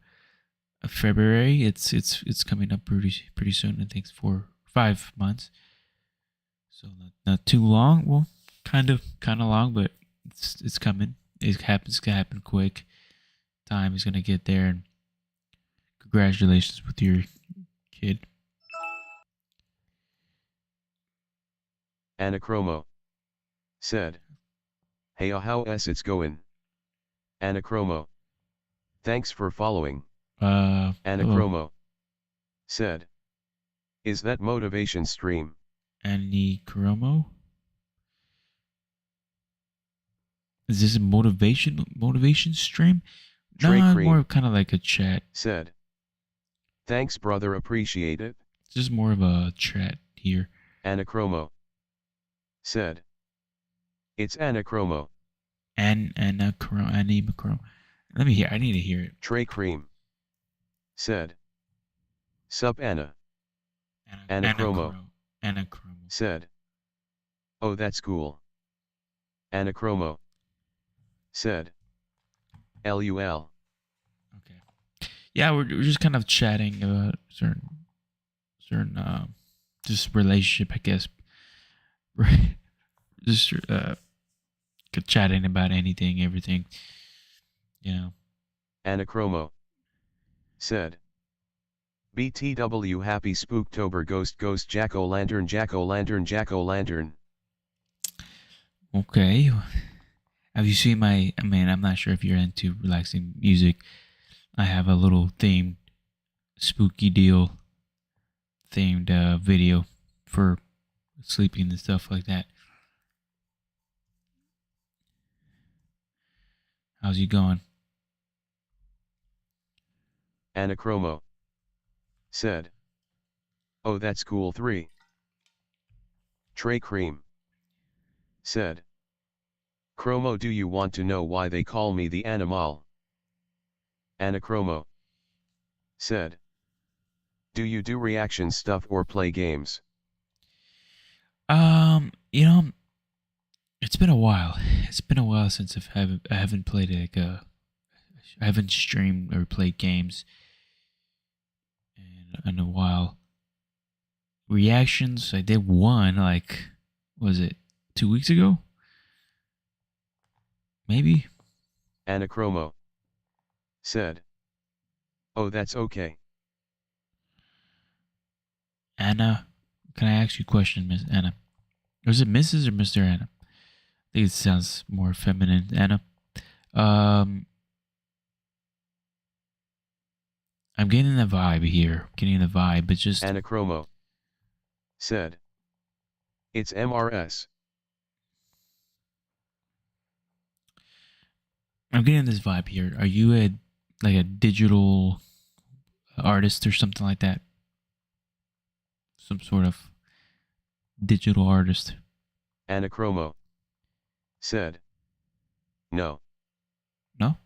February. It's coming up pretty soon. I think it's 5 months. So not too long. Well, kind of long, but it's coming. It happens. It's gonna happen quick. Time is gonna get there, and congratulations with your kid. Anachromo said, "Hey, how's it's going?" Anachromo, "Thanks for following." Hello. Anachromo said, "Is that motivation stream?" Anachromo. Is this a motivation stream? Trey No, Cream more kind of like a chat. said, "Thanks, brother, appreciate it." It's just more of a chat here. Anachromo said, "It's Anachromo." Anachromo. Let me hear. I need to hear it. Trey Cream said, "Sup, Anna." Anachromo said, "Oh, that's cool." Anachromo said, "LUL." Okay. Yeah, we're just kind of chatting about certain just relationship, I guess. Just chatting about anything, everything. You know. Anachromo said, "BTW, happy Spooktober, ghost jack-o'-lantern, jack-o'-lantern, jack-o'-lantern." Okay. Have you seen my? I mean, I'm not sure if you're into relaxing music. I have a little themed spooky deal themed video for sleeping and stuff like that. How's you going? Anachromo said, "Oh, that's cool 3. Trey Cream said, "Chromo, do you want to know why they call me the animal?" Anachromo said, "Do you do reaction stuff or play games?" You know, it's been a while. It's been a while since I haven't played I haven't streamed or played games in a while. Reactions, I did one like, was it 2 weeks ago? Maybe. Anachromo said, "Oh, that's okay." Anna, can I ask you a question, Miss Anna? Or is it Mrs. or Mr. Anna? I think it sounds more feminine, Anna. Um, I'm getting the vibe here. Getting the vibe, but just Anachromo said, "It's MRS." I'm getting this vibe here. Are you a digital artist or something like that? Some sort of digital artist? Anachromo said, "No." No?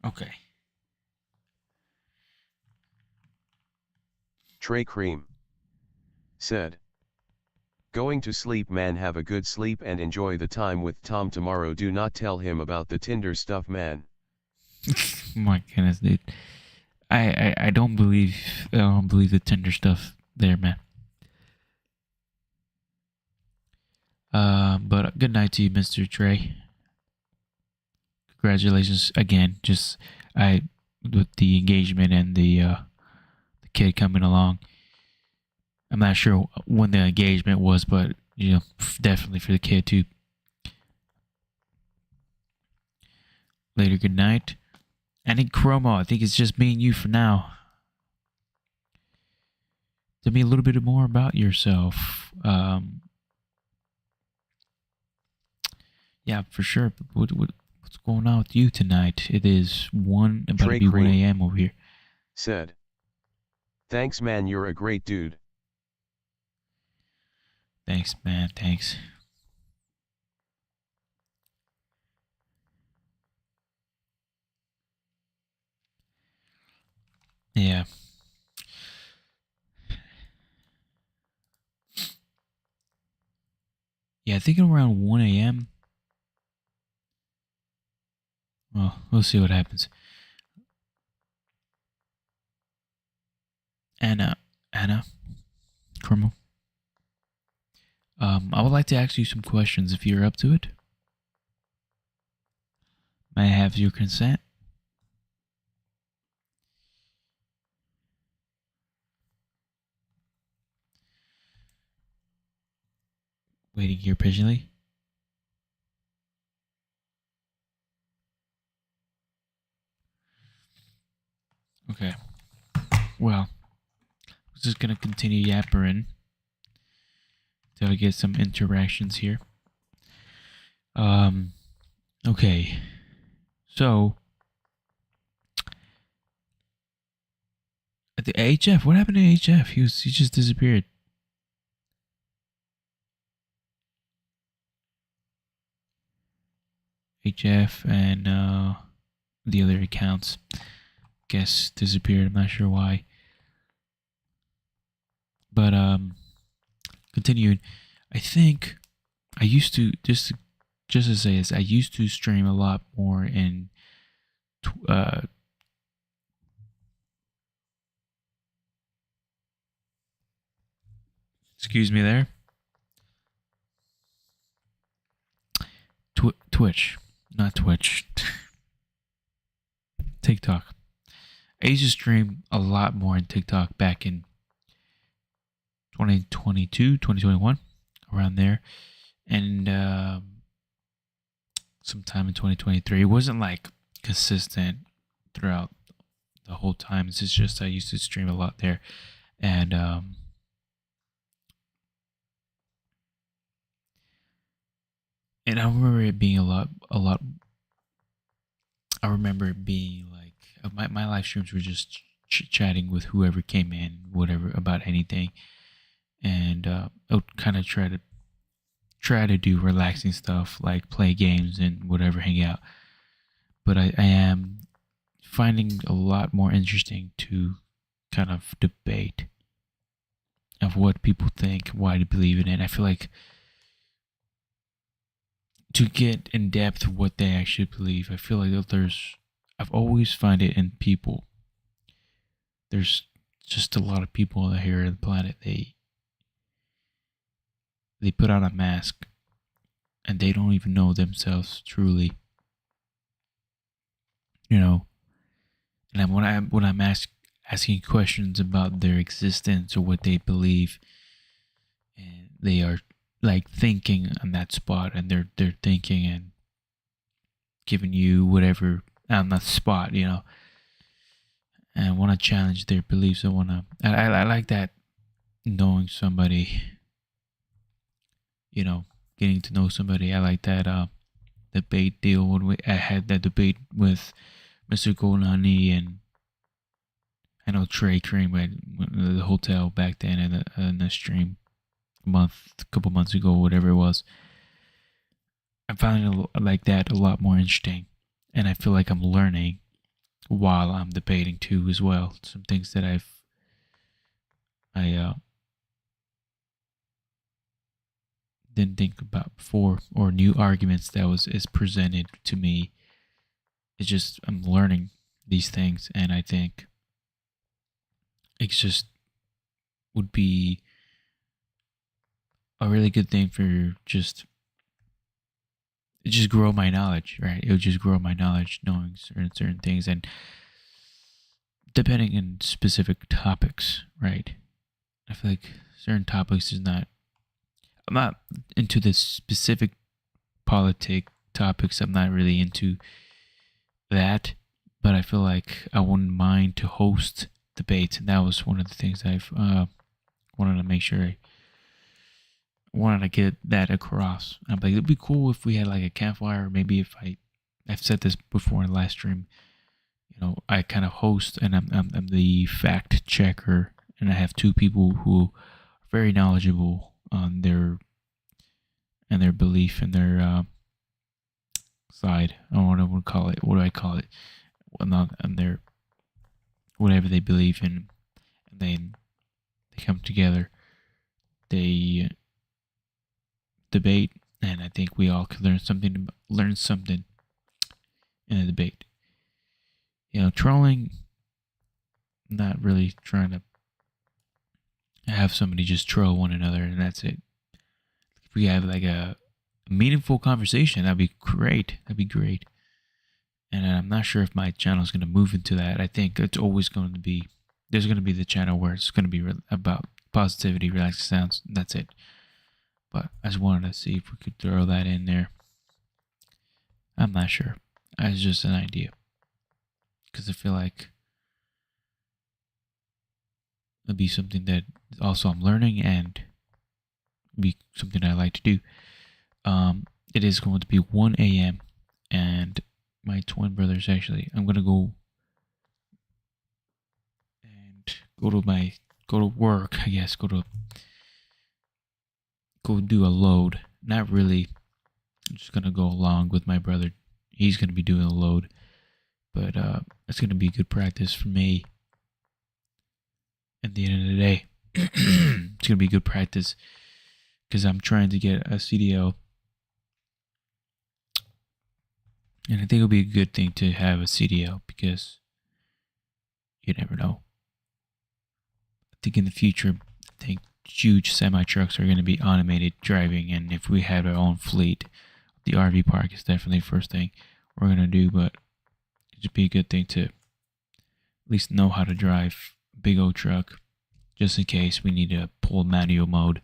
Okay. Trey Cream said, "Going to sleep, man. Have a good sleep and enjoy the time with Tom tomorrow. Do not tell him about the Tinder stuff, man." My goodness, dude. I don't believe the Tinder stuff there, man. But good night to you, Mr. Trey. Congratulations again. Just I with the engagement and the kid coming along. I'm not sure when the engagement was, but definitely for the kid too. Later, good night. And in Chromo, I think it's just me and you for now. Tell me a little bit more about yourself. Yeah, for sure. What's going on with you tonight? It is about to be 1 a.m. over here. Said, "Thanks, man. You're a great dude." Thanks, man. Thanks. Yeah. Yeah, I think around 1 a.m. Well, we'll see what happens. Anna, Kermel. I would like to ask you some questions if you're up to it. May I have your consent? Waiting here patiently. Okay. Well, we're just gonna continue yappering till I get some interactions here. Okay. So, the HF. What happened to HF? He just disappeared. HF and the other accounts, guess, disappeared. I'm not sure why. But continuing. I think I used to just to say this. I used to stream a lot more in excuse me there. Twitch, not Twitch. TikTok. I used to stream a lot more in TikTok back in 2022, 2021, around there, and sometime in 2023. It wasn't like consistent throughout the whole time. It's just I used to stream a lot there, and I remember it being a lot. I remember it being like my live streams were just chatting with whoever came in, whatever about anything, and I would kind of try to do relaxing stuff like play games and whatever, hang out. But I am finding a lot more interesting to kind of debate of what people think, why they believe in it. I feel like to get in depth what they actually believe, I feel like I've always find it in people. There's just a lot of people here on the planet. They put on a mask and they don't even know themselves truly. You know, and when I'm asking questions about their existence or what they believe, and they are like thinking on that spot, and they're thinking and giving you whatever on that spot, and I want to challenge their beliefs. I like that, knowing somebody, getting to know somebody. I like that debate deal when I had that debate with Mr. Golani and I know Trey Cream at the hotel back then in the stream a couple months ago, whatever it was. I'm finding like that a lot more interesting, and I feel like I'm learning while I'm debating too as well. Some things that I didn't think about before, or new arguments that is presented to me. It's just I'm learning these things, and I think it's just would be a really good thing for just grow my knowledge, right? It would just grow my knowledge, knowing certain things, and depending on specific topics, right? I feel like certain topics is not. I'm not into the specific politic topics. I'm not really into that, but I feel like I wouldn't mind to host debates, and that was one of the things I've wanted to make sure I wanted to get that across. I'm like, it'd be cool if we had like a campfire, or maybe if I've said this before in the last stream. I kind of host, and I'm the fact checker, and I have two people who are very knowledgeable on their and their belief and their side. I don't know what to call it. What do I call it? Well, not on their whatever they believe in, and then they come together. They debate, and I think we all could learn something. Learn something in a debate. Trolling. Not really trying to have somebody just troll one another, and that's it. If we have like a meaningful conversation, that'd be great. That'd be great. And I'm not sure if my channel is going to move into that. I think it's always going to be, there's going to be the channel where it's going to be about positivity, relaxing sounds. That's it. But I just wanted to see if we could throw that in there. I'm not sure. It's just an idea. Because I feel like it'll be something that also I'm learning and be something I like to do. It is going to be 1 a.m. and my twin brothers actually, I'm gonna go to work, I guess, go do a load. Not really. I'm just gonna go along with my brother. He's gonna be doing a load, but it's gonna be good practice for me. At the end of the day, it's gonna be good practice because I'm trying to get a CDL, and I think it'll be a good thing to have a CDL because you never know. I think in the future, I think huge semi trucks are going to be automated driving, and if we had our own fleet, the RV park is definitely the first thing we're going to do. But it'd be a good thing to at least know how to drive a big old truck, just in case we need to pull manual mode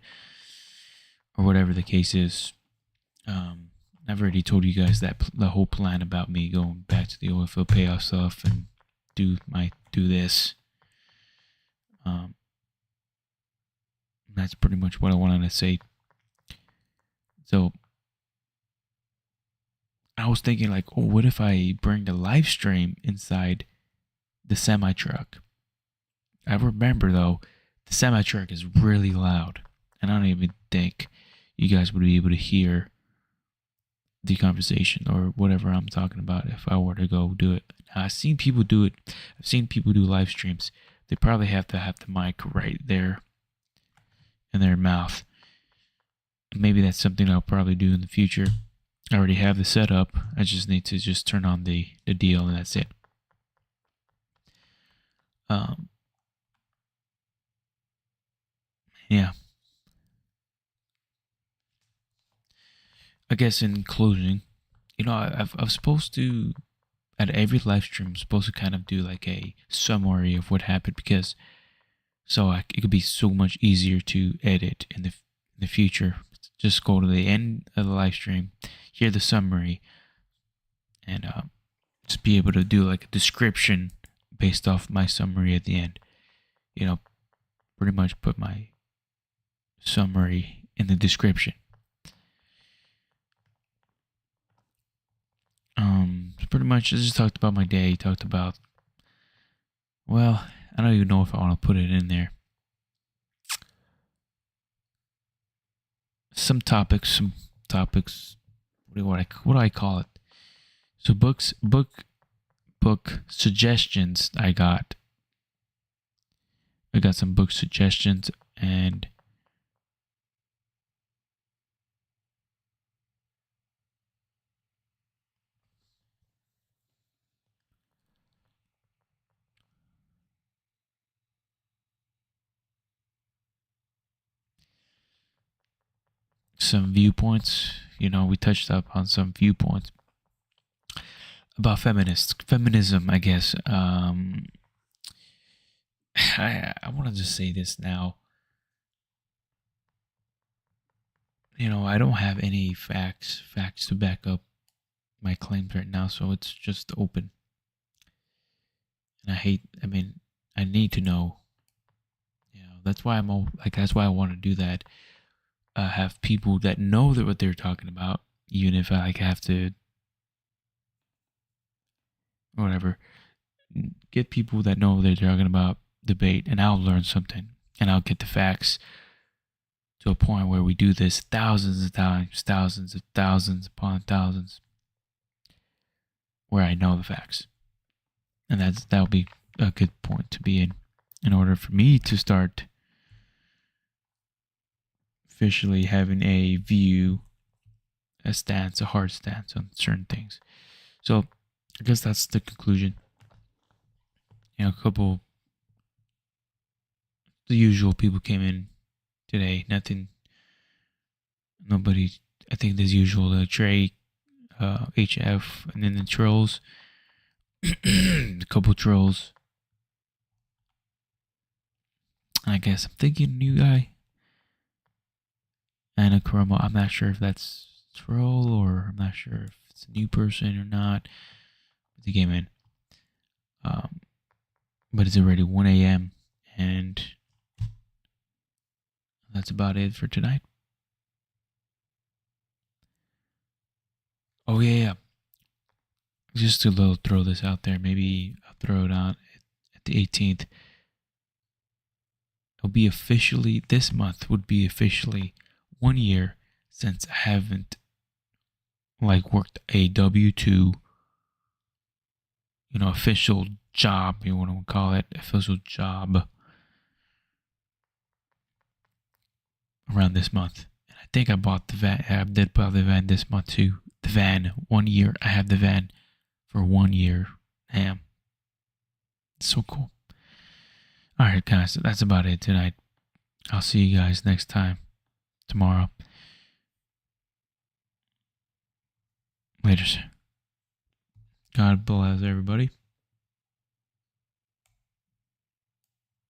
or whatever the case is. I've already told you guys that the whole plan about me going back to the oil field payoff stuff and do this. That's pretty much what I wanted to say. So I was thinking like, oh, what if I bring the live stream inside the semi truck? I remember though, the semi truck is really loud, and I don't even think you guys would be able to hear the conversation or whatever I'm talking about if I were to go do it. Now, I've seen people do it. I've seen people do live streams. They probably have to have the mic right there in their mouth. Maybe that's something I'll probably do in the future. I already have the setup. I just need to just turn on the deal, and that's it. Yeah. I guess in closing, I'm supposed to, at every live stream, I'm supposed to kind of do like a summary of what happened because it could be so much easier to edit in the future. Just go to the end of the live stream, hear the summary, and just be able to do like a description based off my summary at the end. Pretty much put my summary in the description. Pretty much I just talked about my day, talked about, well, I don't even know if I want to put it in there. Some topics, what do I call it? So book suggestions I got some book suggestions and some viewpoints. We touched up on some viewpoints about feminism, I guess. I want to just say this now. I don't have any facts to back up my claims right now, so it's just open. And I need to know. That's why that's why I want to do that. Have people that know what they're talking about, even if I have to, whatever. Get people that know what they're talking about, debate, and I'll learn something, and I'll get the facts to a point where we do this thousands of times, thousands upon thousands, where I know the facts. And that'll be a good point to be in order for me to start officially having a view, a stance, a hard stance on certain things. So I guess that's the conclusion. A couple, the usual people came in today. Nobody. I think as usual, the Trey, HF, and then the trolls. A couple trolls. I guess I'm thinking new guy. Anna Karamo. I'm not sure if that's troll or I'm not sure if it's a new person or not. But they came in. But it's already 1 a.m. and that's about it for tonight. Oh yeah. Just to throw this out there. Maybe I'll throw it out at the 18th. It'll be officially, this month would be officially 1 year since I haven't worked a W-2, official job, you want to call it, official job around this month. And I think I bought the van. I did buy the van this month too. The van, 1 year. I have the van for 1 year. Damn. It's so cool. Alright guys, that's about it tonight. I'll see you guys next time. Tomorrow. Later. God bless everybody.